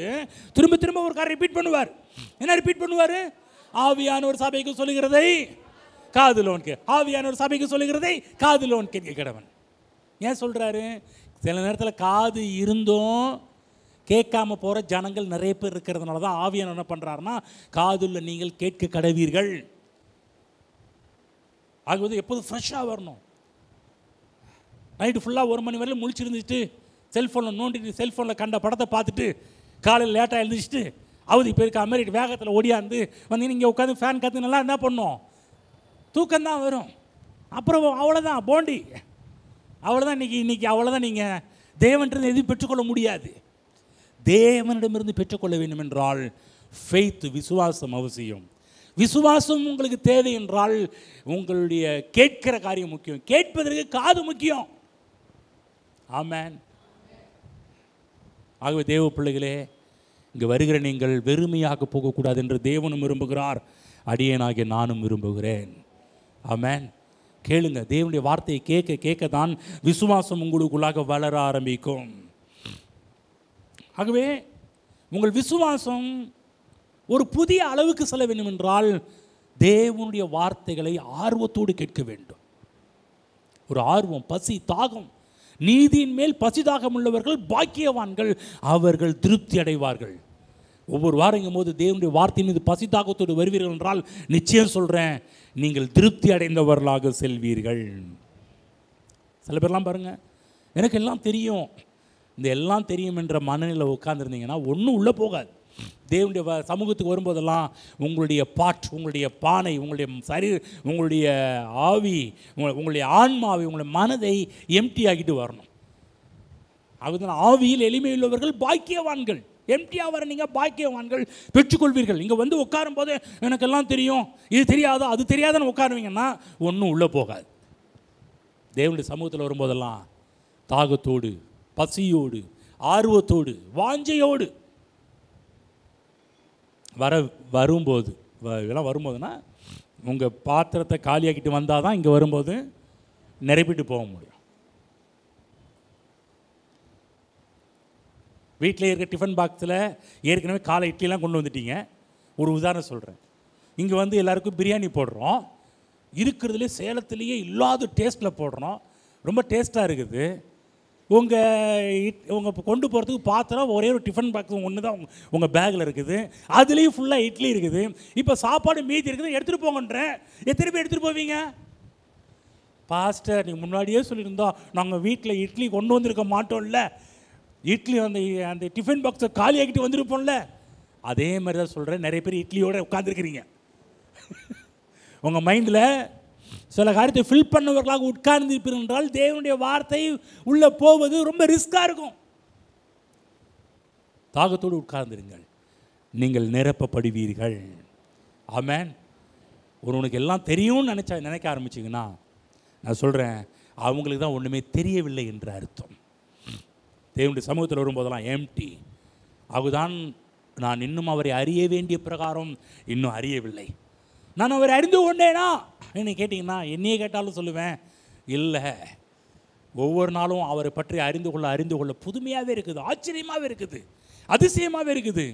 திரும்ப ஒரு காரை ரிப்பீட் பண்ணுவார். என்ன ரிப்பீட் பண்ணுவார்? ஆவியானவர் சபைக்கு சொல்லுகிறதை காதுள்ளவன் ஆவியானவர் சபைக்கு சொல்லுகிறதை காதுள்ளவன் கேட்க கடவன். ஏன் சொல்கிறாரு? சில நேரத்தில் காது இருந்தும் கேட்காம போகிற ஜனங்கள் நிறைய பேர் இருக்கிறதுனால தான் ஆவியானவர் என்ன பண்ணுறாருன்னா, காதுள்ள நீங்கள் கேட்க கடவீர்கள். ஆகுவது எப்போதும் ஃப்ரெஷ்ஷாக வரணும். நைட்டு ஃபுல்லாக 1 மணி வரையிலும் முழிச்சிருந்துட்டு செல்ஃபோனில் நோண்டிட்டு செல்ஃபோனில் கண்ட படத்தை பார்த்துட்டு காலையில் லேட்டாக எழுந்திரிச்சிட்டு அவதி பேருக்கு அமெரிக்க வேகத்தில் ஓடியாந்து வந்து நீங்கள் உட்காந்து ஃபேன் காற்று நல்லா என்ன பண்ணோம்? தூக்கம்தான் வரும். அப்புறம் அவ்வளோதான் போண்டி, அவ்வளோதான். இன்றைக்கி அவ்வளோதான். நீங்கள் தேவன்றது எதுவும் பெற்றுக்கொள்ள முடியாது. தேவனிடமிருந்து பெற்றுக்கொள்ள வேண்டும் என்றால் ஃபெய்த், விசுவாசம் அவசியம். விசுவாசம் உங்களுக்கு தேவை என்றால் உங்களுடைய கேட்கிற காரியம் முக்கியம். கேட்பதற்கு காது முக்கியம். ஆமென். ஆகவே தேவ பிள்ளைகளே, இங்கே வருகிற நீங்கள் வெறுமையாக போகக்கூடாது என்று தேவனும் விரும்புகிறார், அடியேனாகிய நானும் விரும்புகிறேன். ஆமென். கேளுங்க, தேவனுடைய வார்த்தையை கேட்க கேட்க தான் விசுவாசம் உங்களுக்குள்ளாக வளர ஆரம்பிக்கும். ஆகவே உங்கள் விசுவாசம் ஒரு புதிய அளவுக்கு செல்ல வேண்டும் என்றால் தேவனுடைய வார்த்தைகளை ஆர்வத்தோடு கேட்க வேண்டும். ஒரு ஆர்வம், பசி, தாகம். நீதியின் மேல் பசி தாகம் உள்ளவர்கள் பாக்கியவான்கள், அவர்கள் திருப்தி அடைவார்கள். ஒவ்வொரு வாரங்கும் போது தேவனுடைய வார்த்தையின் மீது பசி தாகத்தோடு வருவீர்கள் என்றால் நிச்சயம் சொல்கிறேன், நீங்கள் திருப்தி அடைந்தவர்களாக செல்வீர்கள். சில பேர்லாம் பாருங்கள், எனக்கு எல்லாம் தெரியும், இந்த எல்லாம் தெரியும் என்ற மனநிலை உட்கார்ந்துருந்தீங்கன்னா ஒன்றும் உள்ளே போகாது. தேவனுடைய சமூகத்துக்கு வரும்போதெல்லாம் உங்களுடைய உங்களுடைய பானை, உங்களுடைய உங்களுடைய ஆவி, உங்களுடைய ஆன்மாவை, உங்களுடைய மனதை எம்டி ஆகிட்டு வரணும். அதுதான் ஆவியில் எளிமையுள்ளவர்கள் பாக்கியவான்கள். எம்டியாக வர நீங்கள் பாக்கியவான்கள் பெற்றுக்கொள்வீர்கள். இங்கே வந்து உட்காரும் போது எனக்கெல்லாம் தெரியும், இது தெரியாதோ அது தெரியாதுன்னு உட்காருவீங்கன்னா ஒன்றும் உள்ளே போகாது. தேவனுடைய சமூகத்தில் வரும்போதெல்லாம் தாகத்தோடு, பசியோடு, ஆர்வத்தோடு, வாஞ்சையோடு வரும்போது இதெல்லாம் வரும்போதுன்னா உங்கள் பாத்திரத்தை காலியாக்கிட்டு வந்தால் தான் இங்கே வரும்போது நிரப்பிட்டு போக முடியும். வீட்டில் இருக்க டிஃபன் பாக்ஸில் ஏற்கனவே காலை இட்லிலாம் கொண்டு வந்துட்டீங்க. ஒரு உதாரணம் சொல்கிறேன். இங்கே வந்து எல்லாருக்கும் பிரியாணி போடுறோம். இருக்கிறதுலே சேலத்துலேயே இல்லாத டேஸ்ட்டில் போடுறோம். ரொம்ப டேஸ்ட்டாக இருக்குது. உங்கள் கொண்டு போகிறதுக்கு பாத்திரம் ஒரே ஒரு டிஃபன் பாக்ஸ் ஒன்று தான் உங்கள் பேக்கில் இருக்குது. அதுலேயும் ஃபுல்லாக இட்லி இருக்குது. இப்போ சாப்பாடு மீதி இருக்குது, எடுத்துகிட்டு போங்கன்றேன். எத்தனை பேர் எடுத்துகிட்டு போவீங்க? பாஸ்டர் நீங்கள் முன்னாடியே சொல்லியிருந்தோம், நாங்கள் வீட்டில் இட்லி கொண்டு வந்திருக்க மாட்டோம்ல, இட்லி அந்த டிஃபன் பாக்ஸை காலி ஆக்கிட்டு வந்துருப்போம்ல. அதே மாதிரி தான் சொல்கிறேன். நிறைய பேர் இட்லியோடு உட்காந்துருக்கிறீங்க. உங்கள் மைண்டில் சில காரியத்தை ஃபில் பண்ணவர்களாக உட்கார்ந்திருப்பீர்கள் என்றால் தேவனுடைய வார்த்தை உள்ளே போவது ரொம்ப ரிஸ்காக இருக்கும். தாகத்தோடு உட்கார்ந்துருங்கள், நீங்கள் நிரப்பப்படுவீர்கள். ஆமென். ஒருவனுக்கு எல்லாம் தெரியும்னு நினைக்க ஆரம்பிச்சிங்கன்னா நான் சொல்கிறேன், அவங்களுக்கு தான் ஒன்றுமே தெரியவில்லை என்ற அர்த்தம். தேவனுடைய சமூகத்தில் வரும்போதெல்லாம் எம்டி. அதுதான் நான் இன்னும் அவரை அறிய வேண்டிய பிரகாரம் இன்னும் அறியவில்லை. நான் அவரை அறிந்து கொண்டேனா என்ன கேட்டிங்கன்னா, என்னையே கேட்டாலும் சொல்லுவேன், இல்லை. ஒவ்வொரு நாளும் அவரை பற்றி அறிந்து கொள்ள புதுமையாகவே இருக்குது, ஆச்சரியமாகவே இருக்குது, அதிசயமாகவே இருக்குது.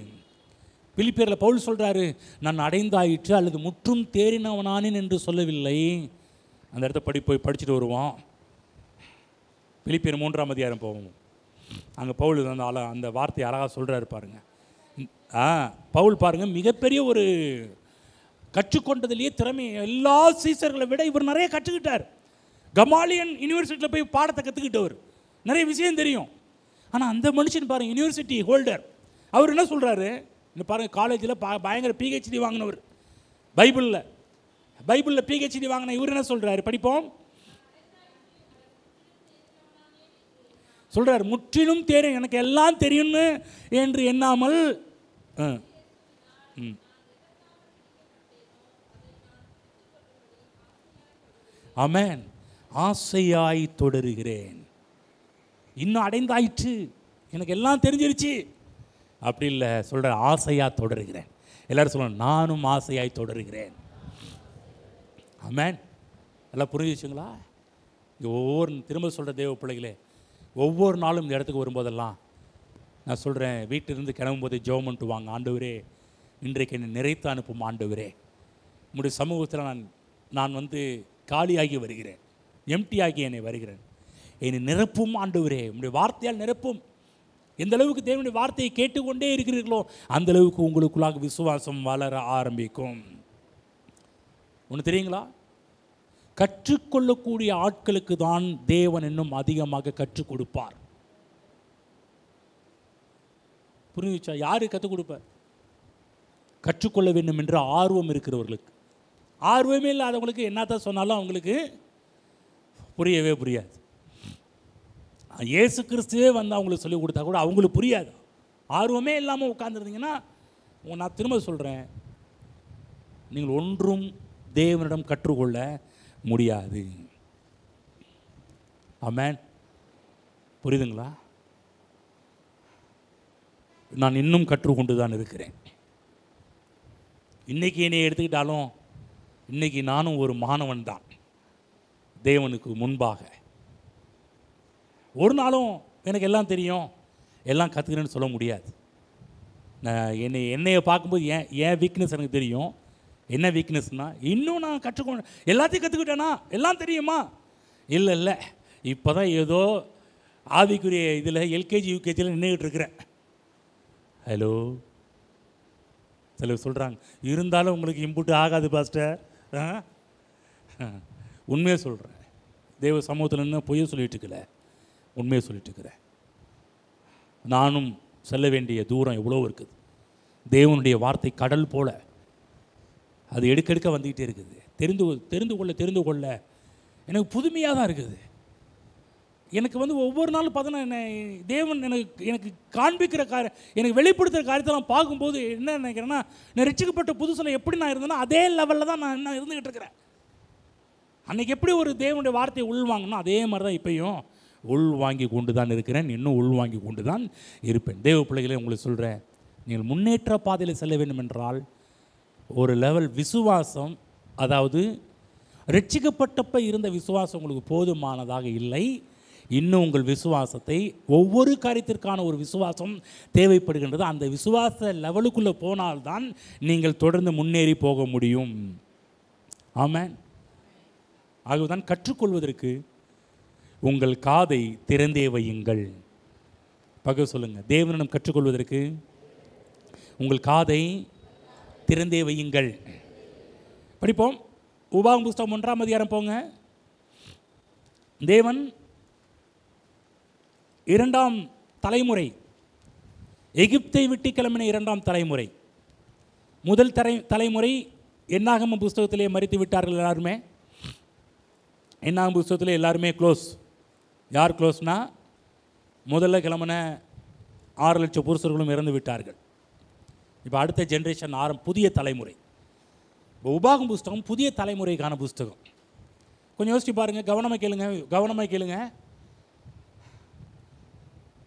பிலிப்பியரில் பவுல் சொல்கிறாரு, நான் அடைந்தாயிற்று அல்லது முற்றும் தேறினவனானேன் என்று சொல்லவில்லை. அந்த இடத்த போய் படிச்சுட்டு வருவோம். பிலிப்பியர் 3ஆம் அதிகாரம் போவோம். அங்கே பவுல் அந்த வார்த்தையை அழகாக சொல்கிறாரு பாருங்க. பவுல் பாருங்கள், மிகப்பெரிய ஒரு கற்றுக்கொண்டதுலேயே திறமை, எல்லா சீசர்களை விட இவர் நிறைய கற்றுக்கிட்டார். கமாலியன் யூனிவர்சிட்டியில் போய் பாடத்தை கற்றுக்கிட்டவர், நிறைய விஷயம் தெரியும். ஆனால் அந்த மனுஷன் பாருங்கள், யூனிவர்சிட்டி ஹோல்டர், அவர் என்ன சொல்கிறாரு பாருங்கள், காலேஜில் பயங்கர பிஹெச்டி வாங்கினவர், பைபிளில் பிஹெச்டி வாங்கின இவர் என்ன சொல்கிறாரு, படிப்போம். சொல்கிறார், முற்றிலும் தெரியும், எனக்கு எல்லாம் தெரியும்னு என்று எண்ணாமல் ஆமென், ஆசையாய் தொடருகிறேன். இன்னும் அடைந்தாயிற்று, எனக்கு எல்லாம் தெரிஞ்சிருச்சு அப்படி இல்லை, சொல்கிற ஆசையாக தொடருகிறேன். எல்லாரும் சொல்லணும், நானும் ஆசையாய் தொடருகிறேன். ஆமென். எல்லாம் புரிஞ்சிச்சுங்களா? இங்கே திரும்ப சொல்கிற தேவ பிள்ளைகளே, ஒவ்வொரு நாளும் இந்த இடத்துக்கு வரும்போதெல்லாம் நான் சொல்கிறேன், வீட்டிலிருந்து கிளம்பும்போது ஜெபம் பண்ணிட்டு வாங்க. ஆண்டவரே, இன்றைக்கு என்னை நிறைத்து அனுப்பும் ஆண்டவரே. உங்களுடைய சமூகத்தில் நான் வந்து காலியாகி வருகிறேன், எம்டி ஆகி என்னை வருகிறேன், என்னை நிரப்பும் ஆண்டவரே, உங்களுடைய வார்த்தையால் நிரப்பும். எந்த அளவுக்கு தேவனுடைய வார்த்தையை கேட்டுக்கொண்டே இருக்கிறீர்களோ அந்த அளவுக்கு உங்களுக்குள்ளாக விசுவாசம் வளர ஆரம்பிக்கும். ஒன்று தெரியுங்களா? கற்றுக்கொள்ளக்கூடிய ஆட்களுக்கு தான் தேவன் இன்னும் அதிகமாக கற்றுக் கொடுப்பார். புரிஞ்சுச்சா? யாரு கற்றுக் கொடுப்பார்? கற்றுக்கொள்ள வேண்டும் என்ற ஆர்வம் இருக்கிறவர்களுக்கு. ஆர்வமே இல்லாதவங்களுக்கு என்னத்தான் சொன்னாலும் அவங்களுக்கு புரியவே புரியாது. இயேசு கிறிஸ்துவே வந்து அவங்களுக்கு சொல்லிக் கொடுத்தா கூட அவங்களுக்கு புரியாது. ஆர்வமே இல்லாமல் உட்கார்ந்துருந்தீங்கன்னா, நான் திரும்ப சொல்கிறேன், நீங்கள் ஒன்றும் தேவனிடம் கற்றுக்கொள்ள முடியாது. ஆமென். புரியுதுங்களா? நான் இன்னும் கற்றுக்கொண்டு தான் இருக்கிறேன். இன்றைக்கி என்னை எடுத்துக்கிட்டாலும் இன்றைக்கி நானும் ஒரு மாணவன் தான் தேவனுக்கு முன்பாக. ஒரு நாளும் எனக்கு எல்லாம் தெரியும், எல்லாம் கற்றுக்கிறேன்னு சொல்ல முடியாது. நான் என்னையை பார்க்கும்போது ஏன் வீக்னஸ் எனக்கு தெரியும். என்ன வீக்னஸ்னால், இன்னும் நான் கற்றுக்கொண்டு எல்லாத்தையும் கற்றுக்கிட்டேனா, எல்லாம் தெரியுமா? இல்லை, இப்போ தான் ஏதோ ஆவிக்குரிய இதில் எல்கேஜி யூகேஜியில் நின்றுக்கிட்டு இருக்கிறேன். ஹலோ, சிலர் சொல்கிறாங்க, இருந்தாலும் உங்களுக்கு இம்புட்டு ஆகாது பாஸ்டர். உண்மையாக சொல்கிறேன், தேவ சமூகத்தில் நின்று பொய்ய சொல்லிட்டு இருக்கல, உண்மையை சொல்லிட்டு இருக்கிறேன். நானும் செல்ல வேண்டிய தூரம் எவ்வளோ இருக்குது. தேவனுடைய வார்த்தை கடல் போல அது எடுக்க வந்துக்கிட்டே இருக்குது. தெரிந்து கொள்ள எனக்கு புதுமையாக தான் இருக்குது. எனக்கு ஒவ்வொரு நாளும் பார்த்தோன்னா தேவன் எனக்கு காண்பிக்கிற எனக்கு வெளிப்படுத்துகிற காரியத்தை நான் பார்க்கும்போது என்ன நினைக்கிறேன்னா, நான் ரட்சிக்கப்பட்ட புதுசில் எப்படி நான் இருந்தேன்னா அதே லெவலில் தான் நான் இருந்துக்கிட்டு இருக்கிறேன். அன்றைக்கி எப்படி ஒரு தேவனுடைய வார்த்தையை உள்வாங்கணும், அதே மாதிரி தான் இப்போயும் உள்வாங்கி கொண்டு தான் இருக்கிறேன், இன்னும் உள்வாங்கி கொண்டு தான் இருப்பேன். தேவ பிள்ளைகளே, உங்களுக்கு சொல்கிறேன், நீங்கள் முன்னேற்ற பாதையில் செல்ல வேண்டும் என்றால் ஒரு லெவல் விசுவாசம், அதாவது ரட்சிக்கப்பட்டப்ப இருந்த விசுவாசம் உங்களுக்கு போதுமானதாக இல்லை. இன்னும் உங்கள் விசுவாசத்தை ஒவ்வொரு காரியத்திற்கான ஒரு விசுவாசம் தேவைப்படுகின்றது. அந்த விசுவாச லெவலுக்குள்ளே போனால்தான் நீங்கள் தொடர்ந்து முன்னேறி போக முடியும். ஆமென். ஆகவேதான் கற்றுக்கொள்வதற்கு உங்கள் காதை திறந்தே வையுங்கள். பகவ சொல்லுங்கள், தேவனிடம் கற்றுக்கொள்வதற்கு உங்கள் காதை திறந்தே வையுங்கள். படிப்போம். உபாகமம் புஸ்தகம் 1ஆம் அதிகாரம் போங்க. தேவன் 2ஆம் தலைமுறை, எகிப்தை விட்டு கிளம்பின 2ஆம் தலைமுறை, முதல் தலைமுறை என்னாகம புஸ்தகத்திலே மரித்து விட்டார்கள். எல்லாருமே என்னாகம புஸ்தகத்திலே எல்லாருமே க்ளோஸ். யார் க்ளோஸ்னா, முதல்ல கிளம்பின 6 லட்சம் புருஷர்களும் இறந்து விட்டார்கள். இப்போ அடுத்த ஜென்ரேஷன் புதிய தலைமுறை. இப்போ உபாகமம் புஸ்தகம் புதிய தலைமுறைக்கான புஸ்தகம். கொஞ்சம் யோசிச்சு பாருங்கள், கவனமாக கேளுங்க.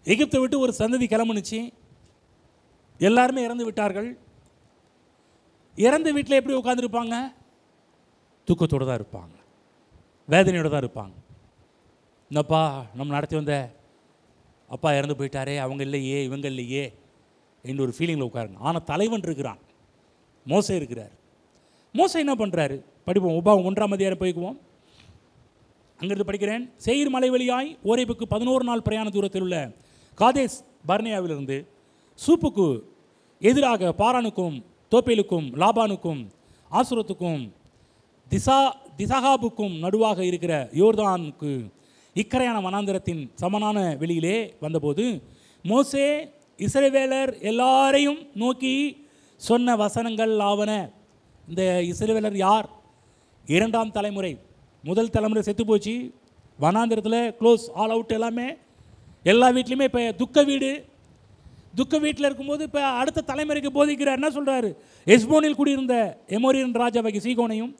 எகிப்தை விட்டு ஒரு சந்ததி கிளம்புனுச்சு, எல்லாருமே இறந்து விட்டார்கள். இறந்த வீட்டில் எப்படி உட்காந்துருப்பாங்க? தூக்கத்தோடு தான் இருப்பாங்க, வேதனையோடு தான் இருப்பாங்க. இந்தப்பா நம்ம நடத்தி வந்த அப்பா இறந்து போயிட்டாரே, அவங்க இல்லையே, இவங்க இல்லையே என்று ஒரு ஃபீலிங்கில் உட்காருங்க. ஆனால் தலைவன் இருக்கிறான், மோசே இருக்கிறார். மோசே என்ன பண்ணுறாரு? படிப்போம். உபாகமம் 1ஆம் அதிகாரம் போய்க்குவோம். அங்கிருந்து படிக்கிறேன். சேயீர் மலை வழியாய் ஓரேபுக்கு 11 நாள் பிரயாண தூரத்தில் உள்ள காதேஸ் பர்னேயாவிலிருந்து சூப்புக்கு எதிராக பாரானுக்கும் தோப்பேலுக்கும் லாபானுக்கும் ஆசுரத்துக்கும் திசாகாபுக்கும் நடுவாக இருக்கிற யோர்தானுக்கு இக்கரையான வனாந்திரத்தின் சமனான வெளியிலே வந்தபோது மோசே இஸ்ரவேலர் எல்லாரையும் நோக்கி சொன்ன வசனங்கள் ஆவன. இந்த இஸ்ரவேலர் யார்? 2ஆம் தலைமுறை. முதல் தலைமுறை செத்து போச்சு, வனாந்திரத்தில் க்ளோஸ், ஆல் அவுட். எல்லா வீட்லேயுமே இப்போ துக்க வீட்டில் இருக்கும்போது இப்போ அடுத்த தலைமுறைக்கு போதிக்கிறார். என்ன சொல்கிறாரு? எஸ்போனில் குடியிருந்த எமோரியன் ராஜாவாகி சீகோனையும்,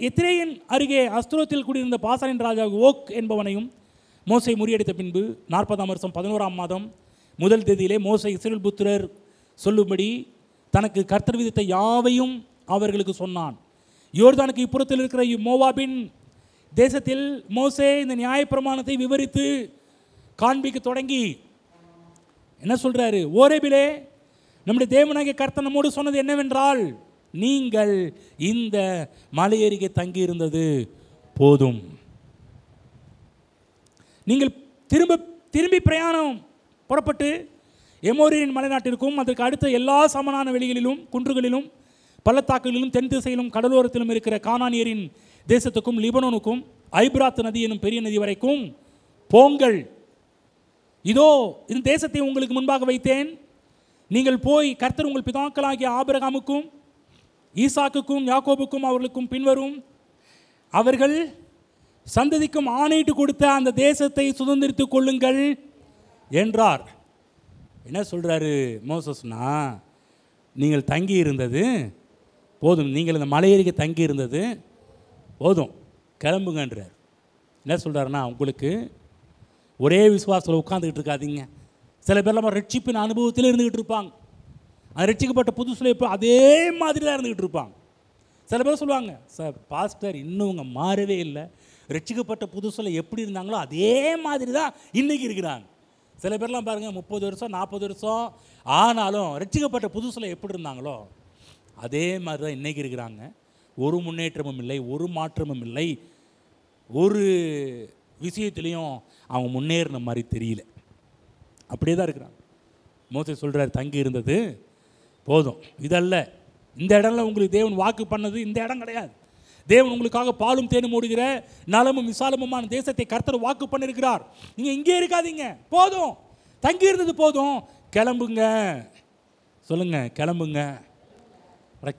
எத்ரேயின் அருகே அஸ்திரோத்தில் குடியிருந்த பாசானின் ராஜாவாகி ஓக் என்பவனையும் மோசை முறியடித்த பின்பு 40ஆம் வருஷம் 11ஆம் மாதம் முதல் தேதியிலே மோசை இஸ்ரவேல் புத்திரர் சொல்லும்படி தனக்கு கர்த்தர் விதித்த யாவையும் அவர்களுக்கு சொன்னான். யோர்தானுக்கு இப்புறத்தில் இருக்கிற மோவாபின் தேசத்தில் மோசே இந்த நியாயப்பிரமாணத்தை விவரித்து காண்பிக்க தொடங்கி என்ன சொல்றாரு? ஓரேபிலே நம்முடைய தேவனாகிய கர்த்தர் நம்மோடு சொன்னது என்னவென்றால், நீங்கள் இந்த மலை அருகே தங்கி இருந்தது போதும். நீங்கள் திரும்பி பிரயாணம் புறப்பட்டு எமோரியன் மலைநாட்டிற்கும் அதற்கு அடுத்த எல்லா சமனான வெளிகளிலும் குன்றுகளிலும் பள்ளத்தாக்குகளிலும் தென் திசையிலும் கடலோரத்திலும் இருக்கிற கானானியரின் தேசத்துக்கும் லிபனோனுக்கும் ஐப்ராத் நதி எனும் பெரிய நதி வரைக்கும் போங்கள். இதோ இந்த தேசத்தை உங்களுக்கு முன்பாக வைத்தேன். நீங்கள் போய் கர்த்தர் உங்கள் பிதாக்களாகிய ஆபிரகாமுக்கும் ஈசாக்குக்கும் யாக்கோபுக்கும் அவர்களுக்கும் பின்வரும் அவர்கள் சந்ததிக்கும் ஆணையிட்டு கொடுத்த அந்த தேசத்தை சுதந்திரித்துக் கொள்ளுங்கள் என்றார். என்ன சொல்கிறாரு மோசஸ்னா, நீங்கள் தங்கி இருந்தது போதும், நீங்கள் இந்த மலையருகே தங்கி இருந்தது போதும், கிளம்புங்கன்றார். என்ன சொல்கிறாருன்னா, உங்களுக்கு ஒரே விசுவாசத்தில் உட்காந்துக்கிட்டு இருக்காதீங்க. சில பேர்லாம் ரட்சிப்பின் அனுபவத்தில் இருந்துக்கிட்டு இருப்பாங்க. அது ரட்சிக்கப்பட்ட புதுசில் இப்போ அதே மாதிரி தான் இருந்துக்கிட்டு இருப்பாங்க. சில பேர் சொல்லுவாங்க, சார் பாஸ்டர் இன்னும் அவங்க மாறவே இல்லை, ரட்சிக்கப்பட்ட புதுசில் எப்படி இருந்தாங்களோ அதே மாதிரி தான் இன்றைக்கி இருக்கிறாங்க. சில பேர்லாம் பாருங்கள் 30 வருஷம் 40 வருஷம் ஆனாலும் ரட்சிக்கப்பட்ட புதுசில் எப்படி இருந்தாங்களோ அதே மாதிரி தான் இன்றைக்கி இருக்கிறாங்க. ஒரு முன்னேற்றமும் இல்லை, ஒரு மாற்றமும் இல்லை, ஒரு விஷயத்துலேயும் அவங்க முன்னேறின மாதிரி தெரியல, அப்படியே தான் இருக்கிறாங்க. மோசே சொல்கிறார், தங்கி இருந்தது போதும், இதல்ல, இந்த இடம்ல உங்களுக்கு தேவன் வாக்கு பண்ணது இந்த இடம் கிடையாது. தேவன் உங்களுக்காக பாலும் தேனும் ஓடுகிற நலமும் விசாலமுமான தேசத்தை கர்த்தர் வாக்கு பண்ணியிருக்கிறார். நீங்கள் இங்கே இருக்காதீங்க, போதும், தங்கி இருந்தது போதும், கிளம்புங்க. சொல்லுங்க, கிளம்புங்க,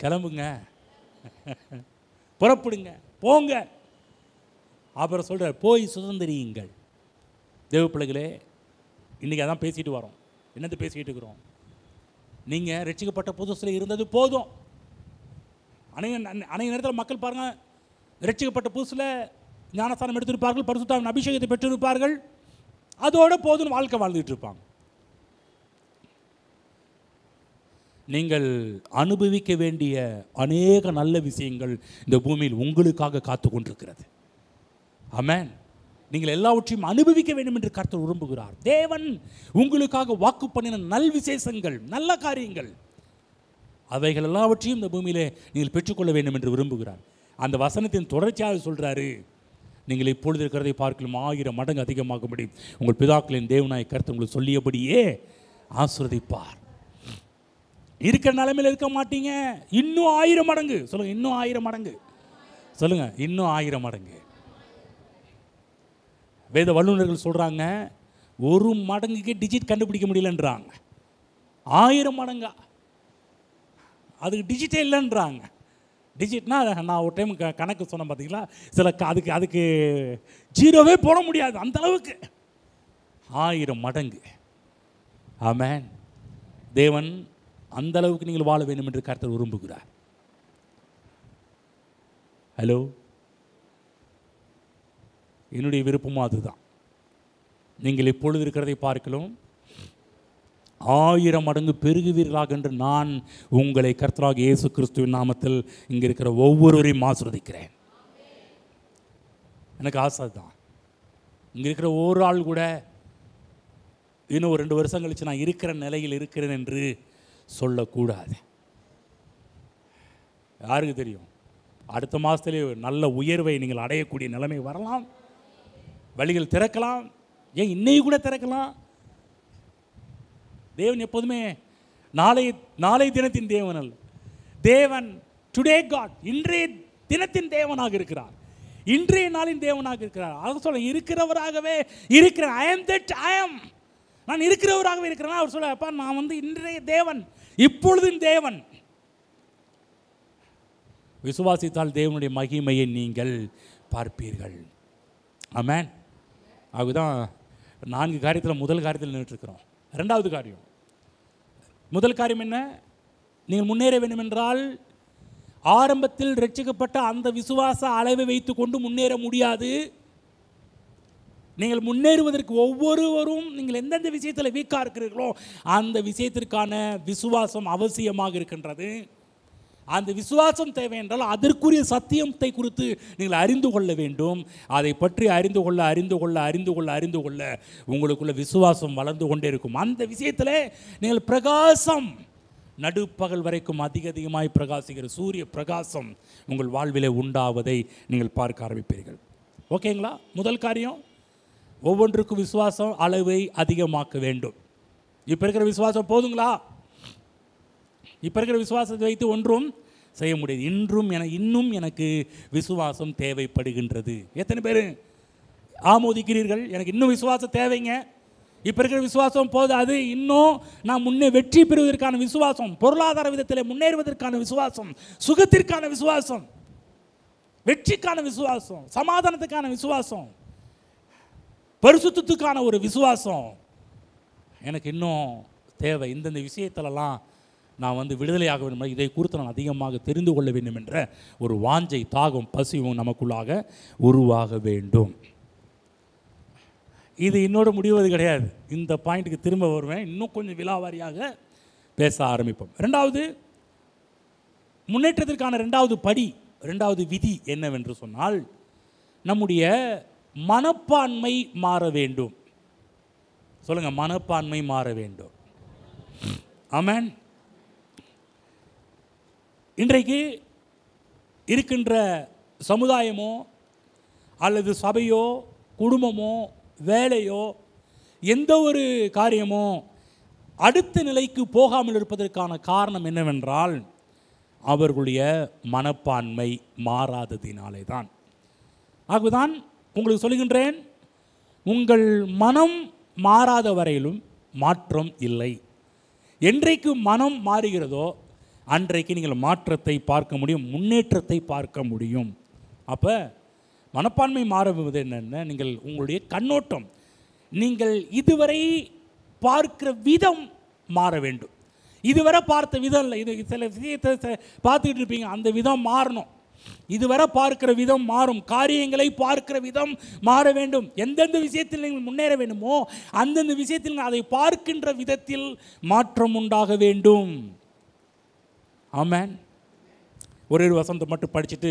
கிளம்புங்க, புறப்படுங்க, போங்க. அப்புறம் சொல்கிறார், போய் சுதந்திரியுங்கள். தேவ பிள்ளைகளே, இன்றைக்கி அதான் பேசிட்டு வரோம். என்னது பேசிக்கிட்டு இருக்கிறோம்? நீங்கள் ரட்சிக்கப்பட்ட புதுசில் இருந்தது போதும். அநேக நேரத்தில் மக்கள் பாருங்கள், ரட்சிக்கப்பட்ட புதுசில் ஞானஸ்தானம் எடுத்திருப்பார்கள், பரிசுத்த அபிஷேகத்தை பெற்றிருப்பார்கள், அதோடு போதும் வாழ்க்கை வாழ்ந்துட்டு இருப்பாங்க. நீங்கள் அனுபவிக்க வேண்டிய அநேக நல்ல விஷயங்கள் இந்த பூமியில் உங்களுக்காக காத்து கொண்டிருக்கிறது. ஆமென். நீங்கள் எல்லாவற்றையும் அனுபவிக்க வேண்டும் என்று கர்த்தர் விரும்புகிறார். தேவன் உங்களுக்காக வாக்கு பண்ணின நல் விசேஷங்கள், நல்ல காரியங்கள், அவைகள் எல்லாவற்றையும் இந்த பூமியிலே நீங்கள் பெற்றுக்கொள்ள வேண்டும் என்று விரும்புகிறார். அந்த வசனத்தின் தொடர்ச்சியாக சொல்கிறாரு, நீங்கள் இப்பொழுது இருக்கிறதை பார்க்கலாம் 1000 மடங்கு அதிகமாகும்படி உங்கள் பிதாக்களின் தேவனாய் கர்த்தர் உங்களுக்கு சொல்லியபடியே ஆசீர்வதிப்பார். இருக்கிற நிலைமையில் இருக்க மாட்டீங்க, இன்னும் 1000 மடங்கு. சொல்லுங்க, இன்னும் 1000 மடங்கு. சொல்லுங்க, இன்னும் 1000 மடங்கு. வேத வல்லுநர்கள் சொல்கிறாங்க, 1 மடங்குக்கு டிஜிட் கண்டுபிடிக்க முடியலன்றாங்க. 1000 மடங்கா அதுக்கு டிஜிட்டே இல்லைன்றாங்க. டிஜிட்னா நான் ஒரு டைம் கணக்கு சொன்னேன் பார்த்தீங்களா, சில அதுக்கு ஜீரோவே போட முடியாது, அந்த அளவுக்கு 1000 மடங்கு. ஆமென். தேவன் அந்த அளவுக்கு நீங்கள் வாழ வேண்டும் என்று கர்த்தர் விரும்புகிறார். ஹலோ, என்னுடைய விருப்பமும் அதுதான். நீங்கள் இப்பொழுது இருக்கிறதை பார்க்கலாம் 1000 மடங்கு பெருகுவீர்களாக என்று நான் உங்களை கர்த்தராகிய இயேசு கிறிஸ்துவின் நாமத்தில் இங்கே இருக்கிற ஒவ்வொருவரையும் ஆசீர்வதிக்கிறேன். எனக்கு ஆசை தான், இங்கே இருக்கிற ஒரு ஆள் கூட இன்னும் ஒரு 2 வருஷம் கழித்து நான் இருக்கிற நிலையில் இருக்கிறேன் என்று சொல்லக்கூடாது. யாருக்கு தெரியும், அடுத்த மாதத்திலே நல்ல உயர்வை நீங்கள் அடையக்கூடிய நிலைமை வரலாம். வழிகள் திறக்கலாம், ஏன் இன்னைக்கு கூட திறக்கலாம். தேவன் எப்போதுமே நாளை தினத்தின் தேவன் அல்ல. தேவன் டுடே காட், இன்றைய தினத்தின் தேவனாக இருக்கிறார், இன்றைய நாளின் தேவனாக இருக்கிறார். அது சொல்ல இருக்கிறவராகவே இருக்கிறேன். I am that I am. நான் இருக்கிறவராகவே இருக்கிறேன். அவர் சொல்ல, அப்பா நான் வந்து இன்றைய தேவன், இப்பொழுதும் தேவன். விசுவாசித்தால் தேவனுடைய மகிமையை நீங்கள் பார்ப்பீர்கள். ஆமென். அதுதான் 4 காரியத்தில் முதல் காரியத்தில் நின்றுட்டுருக்கிறோம். 2வது காரியம், முதல் காரியம் என்ன? நீங்கள் முன்னேற வேண்டும் என்றால் ஆரம்பத்தில் ரட்சிக்கப்பட்ட அந்த விசுவாச அளவை வைத்து கொண்டு முன்னேற முடியாது. நீங்கள் முன்னேறுவதற்கு ஒவ்வொருவரும் நீங்கள் எந்தெந்த விஷயத்தில் வீக்காக இருக்கிறீர்களோ அந்த விஷயத்திற்கான விசுவாசம் அவசியமாக இருக்கின்றது. அந்த விசுவாசம் தேவை என்றால் அதற்குரிய சத்தியத்தை குறித்து நீங்கள் அறிந்து கொள்ள வேண்டும். அதை பற்றி அறிந்து கொள்ள உங்களுக்குள்ள விசுவாசம் வளர்ந்து கொண்டே இருக்கும். அந்த விஷயத்தில் நீங்கள் பிரகாசம், நடுப்பகல் வரைக்கும் அதிகமாய் பிரகாசிக்கிற சூரிய பிரகாசம் உங்கள் வாழ்விலே உண்டாவதை நீங்கள் பார்க்க ஆரம்பிப்பீர்கள். ஓகேங்களா? முதல் காரியம், ஒவ்வொன்றுக்கும் விசுவாசம் அளவை அதிகமாக்க வேண்டும். இப்போ இருக்கிற விசுவாசம் போதுங்களா? இப்போ இருக்கிற விசுவாசத்தை வைத்து ஒன்றும் செய்ய முடியாது. இன்னும் எனக்கு விசுவாசம் தேவைப்படுகின்றது. எத்தனை பேர் ஆமோதிக்கிறீர்கள்? எனக்கு இன்னும் விசுவாசம் தேவைங்க. இப்போ இருக்கிற விசுவாசம் போதாது, இன்னும் நான் முன்னே வெற்றி பெறுவதற்கான விசுவாசம், பொருளாதார விதத்தில் முன்னேறுவதற்கான விசுவாசம், சுகத்திற்கான விசுவாசம், வெற்றிக்கான விசுவாசம், சமாதானத்துக்கான விசுவாசம், பரிசுத்தத்துக்கான ஒரு விசுவாசம் எனக்கு இன்னும் தேவை. இந்தந்த விஷயத்திலலாம் நான் வந்து விடுதலையாக வேண்டும், இதை குறித்து நான் அதிகமாக தெரிந்து கொள்ள வேண்டும் என்ற ஒரு வாஞ்சை, தாகம், பசியும் நமக்குள்ளாக உருவாக வேண்டும். இது இன்னோட முடிவது கிடையாது. இந்த பாயிண்ட்டுக்கு திரும்ப வருவேன், இன்னும் கொஞ்சம் விலாவாரியாக பேச ஆரம்பிப்போம். 2வது முன்னேற்றத்திற்கான 2வது படி, 2வது விதி என்னவென்று சொன்னால், நம்முடைய மனப்பான்மை மாற வேண்டும். சொல்லுங்க, மனப்பான்மை மாற வேண்டும். ஆமென். இன்றைக்கு இருக்கின்ற சமுதாயமோ அல்லது சபையோ குடும்பமோ வேலையோ எந்த ஒரு காரியமோ அடுத்த நிலைக்கு போகாமல் இருப்பதற்கான காரணம் என்னவென்றால் அவர்களுடைய மனப்பான்மை மாறாததினாலே தான். ஆகவேதான் உங்களுக்கு சொல்லுகின்றேன், உங்கள் மனம் மாறாத வரையிலும் மாற்றம் இல்லை. என்றைக்கு மனம் மாறுகிறதோ அன்றைக்கு நீங்கள் மாற்றத்தை பார்க்க முடியும், முன்னேற்றத்தை பார்க்க முடியும். அப்போ மனப்பான்மை மாறுவது என்னென்ன, நீங்கள் உங்களுடைய கண்ணோட்டம், நீங்கள் இதுவரை பார்க்கிற விதம் மாற வேண்டும். இதுவரை பார்த்த விதம் இல்லை, இது சில விஷயத்தை பார்த்துக்கிட்டு இருப்பீங்க, அந்த விதம் மாறணும். இதுவரை பார்க்கிற விதம் மாறும், காரியங்களை பார்க்கிற விதம் மாற வேண்டும். எந்தெந்த விஷயத்தில் நீங்கள் முன்னேற வேண்டுமோ அந்தந்த விஷயத்தில் அதை பார்க்கின்ற விதத்தில் மாற்றம் உண்டாக வேண்டும். ஆமென். ஒரு வசனத்தை மட்டும் படிச்சுட்டு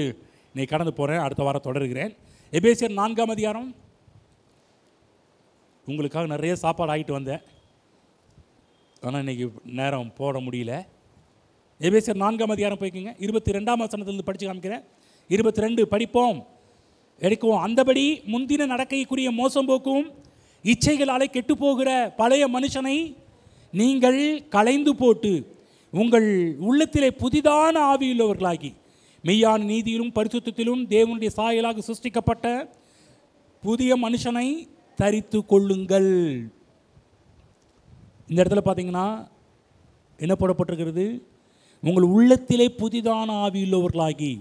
நீ கடந்து போகிறேன், அடுத்த வாரம் தொடர்கிறேன். எபேசியர் 4ஆம் அதிகாரம். உங்களுக்காக நிறைய சாப்பாடு ஆகிட்டு வந்தேன், ஆனால் இன்றைக்கி நேரம் போட முடியல. எபேசியர் 4ஆம் அதிகாரம் போய்க்குங்க. 22ஆம் வசனத்திலிருந்து படித்து காமிக்கிறேன். 22 படிப்போம், எடுக்குவோம். அந்தபடி முந்தின நடக்கைக்குரிய மோசம் போக்கும் இச்சைகளாலே கெட்டு போகிற பழைய மனுஷனை நீங்கள் களைந்து போட்டு உங்கள் உள்ளத்திலே புதிதான ஆவியுள்ளவர்களாகி மெய்யான நீதியிலும் பரிசுத்தத்திலும் தேவனுடைய சாயலாக சிருஷ்டிக்கப்பட்ட புதிய மனுஷனை தரித்து கொள்ளுங்கள். இந்த இடத்துல பார்த்தீங்கன்னா என்ன போடப்பட்டிருக்கிறது? உங்கள் உள்ளத்திலே புதிதான ஆவியுள்ளவர்களாகி.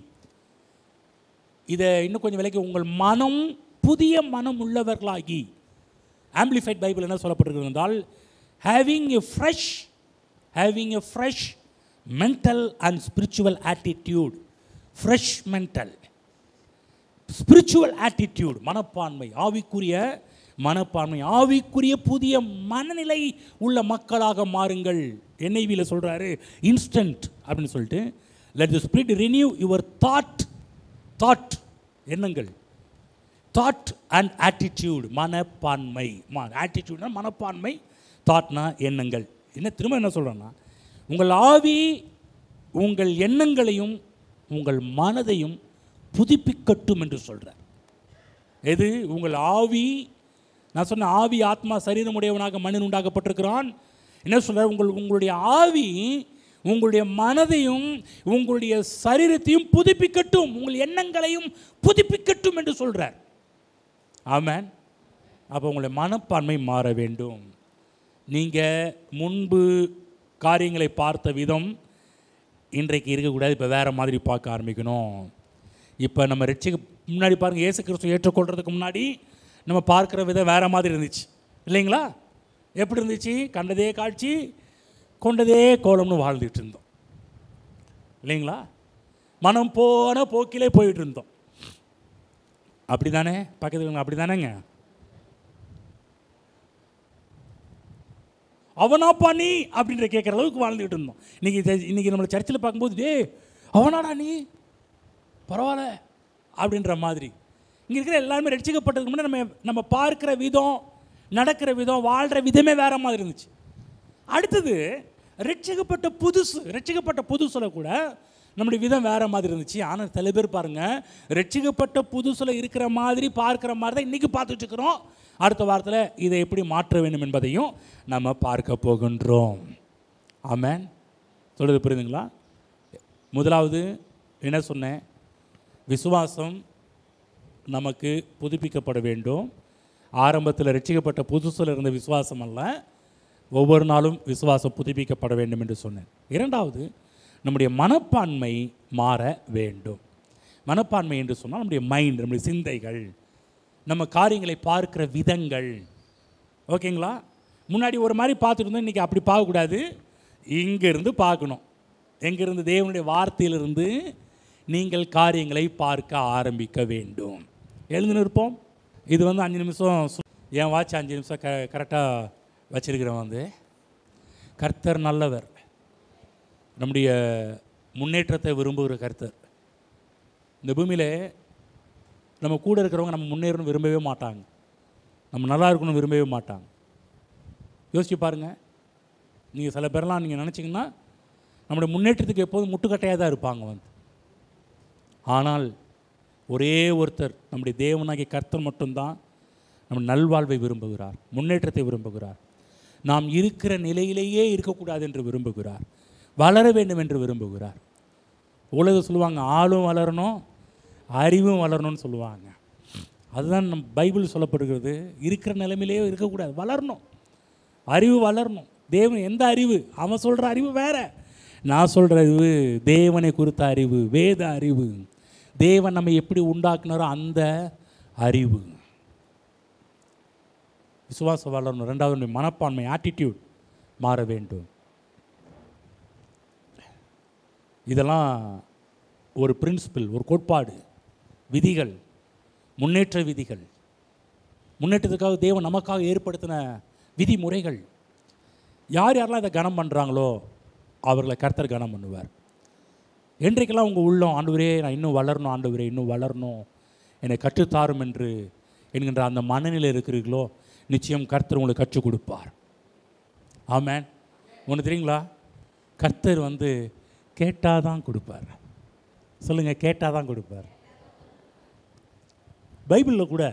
இதை இன்னும் கொஞ்சம் விலைக்கு, உங்கள் மனம் புதிய மனம் உள்ளவர்களாகி. ஆம்பிளிஃபைட் பைபிள் என்ன சொல்லப்பட்டிருக்கிறது என்றால், having a fresh mental and spiritual attitude. fresh mental, spiritual attitude, மனப்பான்மை, ஆவிக்குரிய மனப்பான்மை, ஆவிக்குரிய புதிய மனநிலை உள்ள மக்களாக மாறுங்கள். NIV சொல்கிறாரு இன்ஸ்டன்ட் அப்படின்னு சொல்லிட்டு, let the spirit renew your thought எண்ணங்கள், thought and attitude, மனப்பான்மை. attitude மனப்பான்மை, thoughtனா எண்ணங்கள். திரும்ப என்ன சொல்கிறேன்னா, உங்கள் ஆவி உங்கள் எண்ணங்களையும் உங்கள் மனதையும் புதுப்பிக்கட்டும் என்று சொல்கிறார். எது? உங்கள் ஆவி. நான் சொன்ன ஆவி, ஆத்மா, சரீரமுடையவனாக மனிதன் உண்டாக்கப்பட்டிருக்கிறான். என்ன சொல்கிறார்? உங்களுடைய ஆவி உங்களுடைய மனதையும் உங்களுடைய சரீரத்தையும் புதுப்பிக்கட்டும், உங்கள் எண்ணங்களையும் புதுப்பிக்கட்டும் என்று சொல்கிறார். ஆமென். அப்போ உங்களுடைய மனப்பான்மை மாற வேண்டும். நீங்கள் முன்பு காரியங்களை பார்த்த விதம் இன்றைக்கு இருக்கக்கூடாது, இப்போ வேறு மாதிரி பார்க்க ஆரம்பிக்கணும். இப்போ நம்ம ரட்சிக்க முன்னாடி பாருங்கள், இயேசு கிறிஸ்து ஏற்றுக்கொள்கிறதுக்கு முன்னாடி நம்ம பார்க்குற விதம் வேறு மாதிரி இருந்துச்சு இல்லைங்களா? எப்படி இருந்துச்சு? கண்டதே காட்சி கொண்டதே கோலம்னு வாழ்ந்துட்டு இருந்தோம் இல்லைங்களா? மனம் போன போக்கிலே போயிட்டு இருந்தோம். அப்படி தானே? பக்கத்தில் அப்படி தானேங்க? அவனாப்பா நீ அப்படின்ற கேட்குற அளவுக்கு வாழ்ந்துக்கிட்டு இருந்தோம். இன்றைக்கி நம்மளை சர்ச்சில் பார்க்கும்போது, டே அவனாடா நீ, பரவாயில்ல அப்படின்ற மாதிரி. இங்கே இருக்கிற எல்லாருமே ரட்சிக்கப்பட்டதுக்கு முன்னாடி நம்ம பார்க்குற விதம், நடக்கிற விதம், வாழ்கிற விதமே வேறு மாதிரி இருந்துச்சு. அடுத்தது ரட்சிக்கப்பட்ட புதுசில் கூட நம்முடைய விதம் வேறு மாதிரி இருந்துச்சு. ஆனால் சில பேர் பாருங்கள், ரட்சிக்கப்பட்ட புதுசில் இருக்கிற மாதிரி பார்க்குற மாதிரி தான் இன்றைக்கி பார்த்துட்டு இருக்கிறோம். அடுத்த வாரத்தில் இதை எப்படி மாற்ற வேண்டும் என்பதையும் நம்ம பார்க்க போகின்றோம். ஆமென். சொல்லுது புரியுதுங்களா? முதலாவது என்ன சொன்னேன்? விசுவாசம் நமக்கு புதுப்பிக்கப்பட வேண்டும். ஆரம்பத்தில் ரட்சிக்கப்பட்ட புதுசில் இருந்த விசுவாசம் அல்ல, ஒவ்வொரு நாளும் விசுவாசம் புதுப்பிக்கப்பட வேண்டும் என்று சொன்னேன். இரண்டாவது, நம்முடைய மனப்பான்மை மாற வேண்டும். மனப்பான்மை என்று சொன்னால் நம்முடைய மைண்ட், நம்முடைய சிந்தைகள், நம்ம காரியங்களை பார்க்குற விதங்கள். ஓகேங்களா? முன்னாடி ஒரு மாதிரி பார்த்துட்டு இருந்தோம், இன்றைக்கி அப்படி பார்க்கக்கூடாது, இங்கேருந்து பார்க்கணும். எங்கேருந்து? தேவனுடைய வார்த்தையிலிருந்து நீங்கள் காரியங்களை பார்க்க ஆரம்பிக்க வேண்டும். எழுந்து நிற்போம். இது 5 நிமிஷம், என் வாட்ச் 5 நிமிஷம் கரெக்டாக வச்சிருக்கிறவன் கர்த்தர் நல்லவர். நம்முடைய முன்னேற்றத்தை விரும்புகிற கர்த்தர். இந்த பூமியில் நம்ம கூட இருக்கிறவங்க நம்ம முன்னேறணும் விரும்பவே மாட்டாங்க, நம்ம நல்லா இருக்கணும் விரும்பவே மாட்டாங்க. யோசிச்சு பாருங்கள். நீங்கள் சில பேர்லாம் நீங்கள் நினச்சிங்கன்னா நம்முடைய முன்னேற்றத்துக்கு எப்போதும் முட்டுக்கட்டையாக தான் இருப்பாங்க ஆனால் ஒரே ஒருத்தர், நம்முடைய தேவனாகிய கர்த்தர் மட்டும்தான் நம்ம நல்வாழ்வை விரும்புகிறார், முன்னேற்றத்தை விரும்புகிறார். நாம் இருக்கிற நிலையிலேயே இருக்கக்கூடாது என்று விரும்புகிறார், வளர வேண்டும் என்று விரும்புகிறார். உலகம் சொல்லுவாங்க, ஆளும் வளரணும் அறிவும் வளரணும்னு சொல்லுவாங்க. அதுதான் நம் பைபிள் சொல்லப்படுகிறது. இருக்கிற நிலைமையிலேயே இருக்கக்கூடாது, வளரணும், அறிவு வளரணும். தேவன் எந்த அறிவு? அவன் சொல்கிற அறிவு வேற, நான் சொல்கிற அறிவு தேவனை குறித்த அறிவு, வேத அறிவு. தேவன் நம்ம எப்படி உண்டாக்குனாரோ அந்த அறிவு. விசுவாசம் வளரணும். ரெண்டாவது மனப்பான்மை, ஆட்டிடியூட் மாற வேண்டும். இதெல்லாம் ஒரு பிரின்சிபிள், ஒரு கோட்பாடு, விதிகள், முன்னேற்ற விதிகள். முன்னேற்றத்துக்காக தேவன் நமக்காக ஏற்படுத்தின விதிமுறைகள். யார் யாரெல்லாம் இதை கனம் பண்ணுறாங்களோ அவர்களை கர்த்தர் கனம் பண்ணுவார். என்றைக்கெல்லாம் உங்கள் உள்ளம், ஆண்டவரே நான் இன்னும் வளரணும், ஆண்டவரே இன்னும் வளரணும், என்னை கற்றுத்தாரும் என்று என்கின்ற அந்த மனநிலை இருக்கிறீர்களோ, நிச்சயம் கர்த்தர் உங்களுக்கு கற்றுக் கொடுப்பார். ஆமென். ஒன்று தெரியுங்களா? கர்த்தர் கேட்டால் தான் கொடுப்பார். சொல்லுங்கள், கேட்டால் தான் கொடுப்பார். பைபிளில் கூட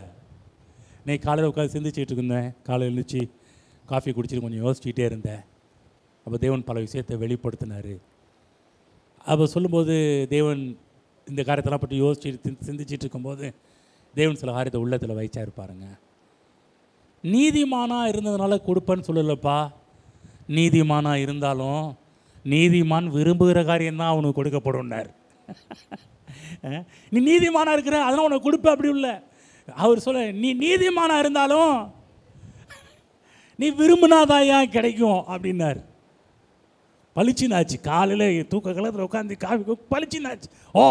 நான் காலையில் உட்காந்து சிந்திச்சிட்டு இருந்தேன். காலையில் எழுந்திரிச்சு காஃபி குடிச்சிட்டு கொஞ்சம் யோசிச்சுட்டே இருந்தேன். அப்போ தேவன் பல விஷயத்தை வெளிப்படுத்தினார். அப்போ சொல்லும்போது தேவன் இந்த காரியத்தெல்லாம் பற்றி யோசிச்சுட்டு சிந்திச்சிட்டு இருக்கும்போது தேவன் சில காரியத்தை உள்ளத்தில் வைச்சா இருப்பாருங்க. நீதிமானாக இருந்ததுனால கொடுப்பேன்னு சொல்லலப்பா. நீதிமானாக இருந்தாலும் நீதிமான் விரும்புகிற காரியம்தான் அவனுக்கு கொடுக்கப்படும்னார். நீ நீதிமானாக இருக்கிற அதனால் உனக்கு கொடுப்ப, அப்படி இல்லை. அவர் சொல்ல, நீ நீதிமானாக இருந்தாலும் நீ விரும்பினாதான் ஏன் கிடைக்கும் அப்படின்னார். பளிச்சுனாச்சு. காலையில் தூக்க கலத்தில் உட்காந்து காஃபி பளிச்சுனாச்சு. ஓ,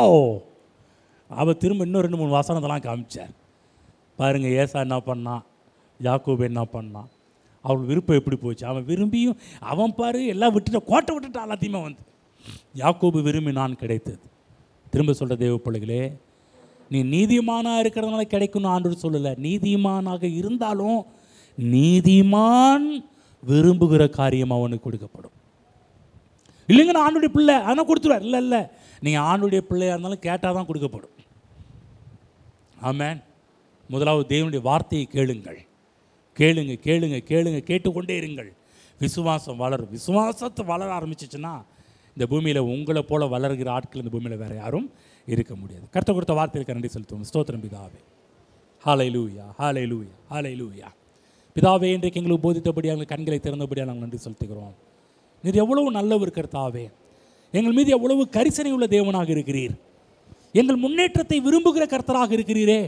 அவள் திரும்ப இன்னும் 2-3 வசனத்தெல்லாம் காமிச்சார். பாருங்கள், ஏசா என்ன பண்ணான், யாக்கோபு என்ன பண்ணான், அவள் விருப்பம் எப்படி போச்சு. அவன் விரும்பியும் அவன் பாரு எல்லாம் விட்டுட்ட, கோட்டை விட்டுட்டான் எல்லாத்தையுமே. யாக்கோபு விரும்பினான், கிடைத்தது. திரும்ப சொல்கிற தேவ பிள்ளைகளே, நீ நீதிமானாக இருக்கிறதுனால கிடைக்கணும் ஆண்டவர் சொல்லலை. நீதிமானாக இருந்தாலும் நீதிமான் விரும்புகிற காரியம் அவனுக்கு கொடுக்கப்படும். இல்லைங்க நான் ஆண்டுடைய பிள்ளை அதனால் கொடுத்துருவார். இல்லை இல்லை, நீங்கள் ஆண்டுடைய பிள்ளையாக இருந்தாலும் கேட்டால் தான் கொடுக்கப்படும். ஆமென். முதலாவது தேவனுடைய வார்த்தையை கேளுங்கள். கேளுங்க கேளுங்க கேளுங்க, கேட்டுக்கொண்டே இருங்கள். விசுவாசம் வளரும். விசுவாசத்தை வளர ஆரம்பிச்சிச்சுன்னா இந்த பூமியில் உங்களை போல வளர்கிற ஆட்கள் இந்த பூமியில் வேறு யாரும் இருக்க முடியாது. கர்த்தர் கொடுத்த வார்த்தைக்கு நன்றி செலுத்துவோம். ஸ்தோத்திரம் பிதாவே. ஹல்லேலூயா, ஹல்லேலூயா, ஹல்லேலூயா. பிதாவே, இன்றைக்கு எங்களுக்கு போதித்தபடியாக எங்கள் கண்களை திறந்தபடியாக நாங்கள் நன்றி செலுத்துகிறோம். நீர் எவ்வளவு நல்லவர் கர்த்தாவே. எங்கள் மீது எவ்வளவு கரிசனை உள்ள தேவனாக இருக்கிறீர். எங்கள் முன்னேற்றத்தை விரும்புகிற கர்த்தராக இருக்கிறீரே.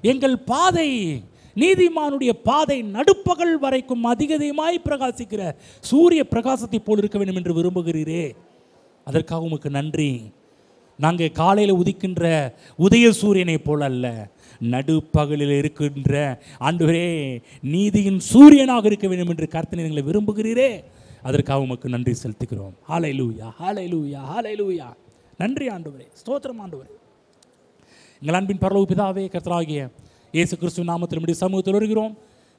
எங்கள் பாதை, நீதிமானுடைய பாதை நடுப்பகல் வரைக்கும் அதிகமாய் பிரகாசிக்கிற சூரிய பிரகாசத்தை போல் இருக்க வேண்டும் என்று விரும்புகிறீரே. அதற்காக உமக்கு நன்றி. நாங்கள் காலையில் உதிக்கின்ற உதய சூரியனை போல் அல்ல, நடுப்பகலில் இருக்கின்ற ஆண்டவரே நீதியின் சூரியனாக இருக்க வேண்டும் என்று கர்த்தர் எங்களை விரும்புகிறீரே. அதற்காக உமக்கு நன்றி செலுத்துகிறோம். ஹல்லேலூயா, ஹல்லேலூயா, ஹல்லேலூயா. நன்றி ஆண்டவரே, ஸ்தோத்திரம் ஆண்டவரே. எங்கள் அன்பின் பரலோக பிதாவே, கர்த்தராகிய இயேசு கிறிஸ்துவின் நாமத்தில் நம்முடைய சமூகத்தில் வருகிறோம்.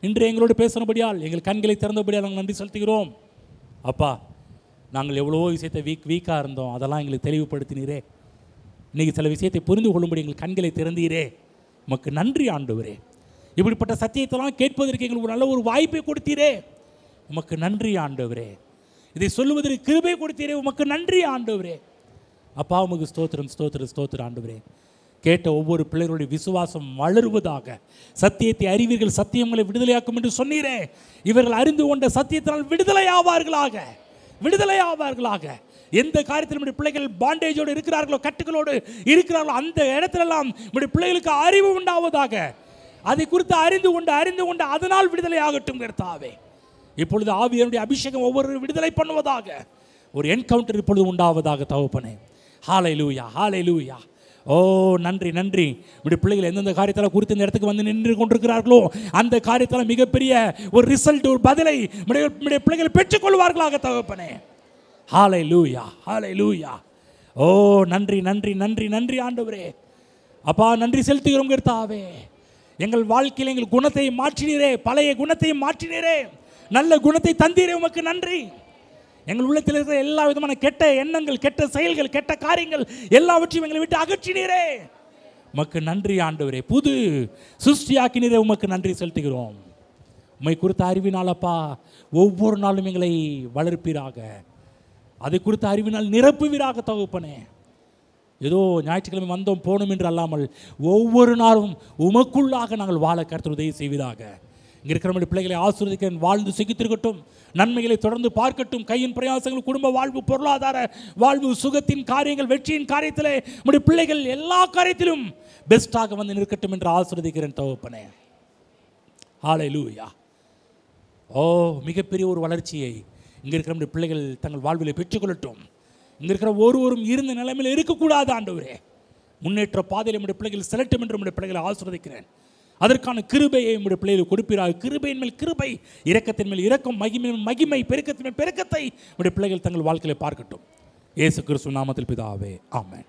இன்று எங்களோடு பேசினபடியால், எங்கள் கண்களை திறந்தபடியால் நாங்கள் நன்றி செலுத்துகிறோம். அப்பா, நாங்கள் எவ்வளவோ விஷயத்தை வீக்காக இருந்தோம், அதெல்லாம் எங்களுக்கு தெளிவுபடுத்தினீரே. இன்றைக்கி சில விஷயத்தை புரிந்து கொள்ளும்படி எங்கள் கண்களை திறந்தீரே. உமக்கு நன்றி ஆண்டவரே. இப்படிப்பட்ட சத்தியத்தெல்லாம் கேட்பதற்கு எங்களுக்கு ஒரு நல்ல ஒரு வாய்ப்பை கொடுத்தீரே. உமக்கு நன்றி ஆண்டவரே. இதை சொல்லுவதற்கு கிருபை கொடுத்தீரே. உமக்கு நன்றி ஆண்டவரே. அப்பா, உமக்கு ஸ்தோத்திரம், ஸ்தோத்திரம், ஸ்தோத்திரம் ஆண்டவரே. கேட்ட ஒவ்வொரு பிள்ளைகளுடைய விசுவாசம் வளருவதாக. சத்தியத்தை அறிவீர்கள், சத்தியங்களை விடுதலையாக்கும் என்று சொன்னீரே. இவர்கள் அறிந்து கொண்ட சத்தியத்தினால் விடுதலை ஆவார்களாக, விடுதலை ஆவார்களாக. எந்த காரியத்தில் நம்முடைய பிள்ளைகள் பாண்டேஜோடு இருக்கிறார்களோ, கட்டுகளோடு இருக்கிறார்களோ, அந்த இடத்திலெல்லாம் நம்முடைய பிள்ளைகளுக்கு அறிவு உண்டாவதாக. அதை குறித்து அறிந்து கொண்டு அதனால் விடுதலை ஆகட்டும் கர்த்தாவே. இப்பொழுது ஆவியானுடைய அபிஷேகம் ஒவ்வொரு விடுதலை பண்ணுவதாக. ஒரு என்கவுண்டர் இப்பொழுது உண்டாவதாக தகப்பனே. ஹல்லேலூயா, ஹல்லேலூயா. ஓ நன்றி, நன்றி. நம்முடைய பிள்ளைகள் எந்தெந்த காரியத்தில் குறித்து இந்த இடத்துக்கு வந்து நின்று கொண்டிருக்கிறார்களோ அந்த காரியத்தில் மிகப்பெரிய ஒரு ரிசல்ட், ஒரு பதிலை நம்முடைய பிள்ளைகள் பெற்றுக்கொள்வார்களாக தகப்பனே. ஹல்லேலூயா, ஹல்லேலூயா. ஓ நன்றி, நன்றி, நன்றி, நன்றி ஆண்டவரே. அப்பா, நன்றி செலுத்துகிறோம் கர்த்தாவே. எங்கள் வாழ்க்கையில் எங்கள் குணத்தை மாற்றினீரே, பழைய குணத்தை மாற்றினீரே, நல்ல குணத்தை தந்தீரே. உமக்கு நன்றி. எங்கள் உள்ளத்தில் இருக்கிற எல்லா விதமான கெட்ட எண்ணங்கள், கெட்ட செயல்கள், கெட்ட காரியங்கள் எல்லாவற்றையும் எங்களை விட்டு அகற்றினீரே. உமக்கு நன்றி ஆண்டவரே. புது சிருஷ்டியாக்கினீரே. உமக்கு நன்றி செலுத்துகிறோம். உம்மை குறித்த அறிவினாலப்பா ஒவ்வொரு நாளும் எங்களை வளர்ப்பீராக. அதை குறித்த அறிவினால் நிரப்புவீராக தகப்பனே. ஏதோ ஞாயிற்றுக்கிழமை வந்தோம் போனோம் என்று அல்லாமல் ஒவ்வொரு நாளும் உமக்குள்ளாக நாங்கள் வாழ கர்த்தர் உதவி செய்வதாக. இங்கே இருக்கிற நம்முடைய பிள்ளைகளை ஆசீர்வதிக்கிறேன். வாழ்ந்து சுகித்திருக்கட்டும், நன்மைகளை தொடர்ந்து பார்க்கட்டும். கையின் பிரயாசங்கள், குடும்ப வாழ்வு, பொருளாதார வாழ்வு, சுகத்தின் காரியங்கள், வெற்றியின் காரியத்திலே நம்முடைய பிள்ளைகள் எல்லா காரியத்திலும் பெஸ்ட்டாக வந்து நிற்கட்டும் என்று ஆசீர்வதிக்கிறேன் தகப்பனே. ஹல்லேலூயா. ஓ, மிகப்பெரிய ஒரு வளர்ச்சியை இங்கே இருக்கிற நம்முடைய பிள்ளைகள் தங்கள் வாழ்வில் பெற்றுக்கொள்ளட்டும். இங்கே இருக்கிற ஒருவரும் இருந்த நிலைமையில் இருக்கக்கூடாது ஆண்டவரே. முன்னேற்ற பாதையில் நம்முடைய பிள்ளைகள் செல்லட்டும் என்று நம்முடைய பிள்ளைகளை ஆசீர்வதிக்கிறேன். அதற்கான கிருபையை நம்முடைய பிள்ளைகள் கொடுப்பீராக. கிருபையின் மேல் கிருபை, இரக்கத்தின் மேல் இரக்கம், மகிமை மகிமை, பெருக்கத்தின் மேல் பெருக்கத்தை நம்முடைய பிள்ளைகள் தங்கள் வாழ்க்கையில பார்க்கட்டும். இயேசு கிறிஸ்து நாமத்தில் பிதாவே, ஆமென்.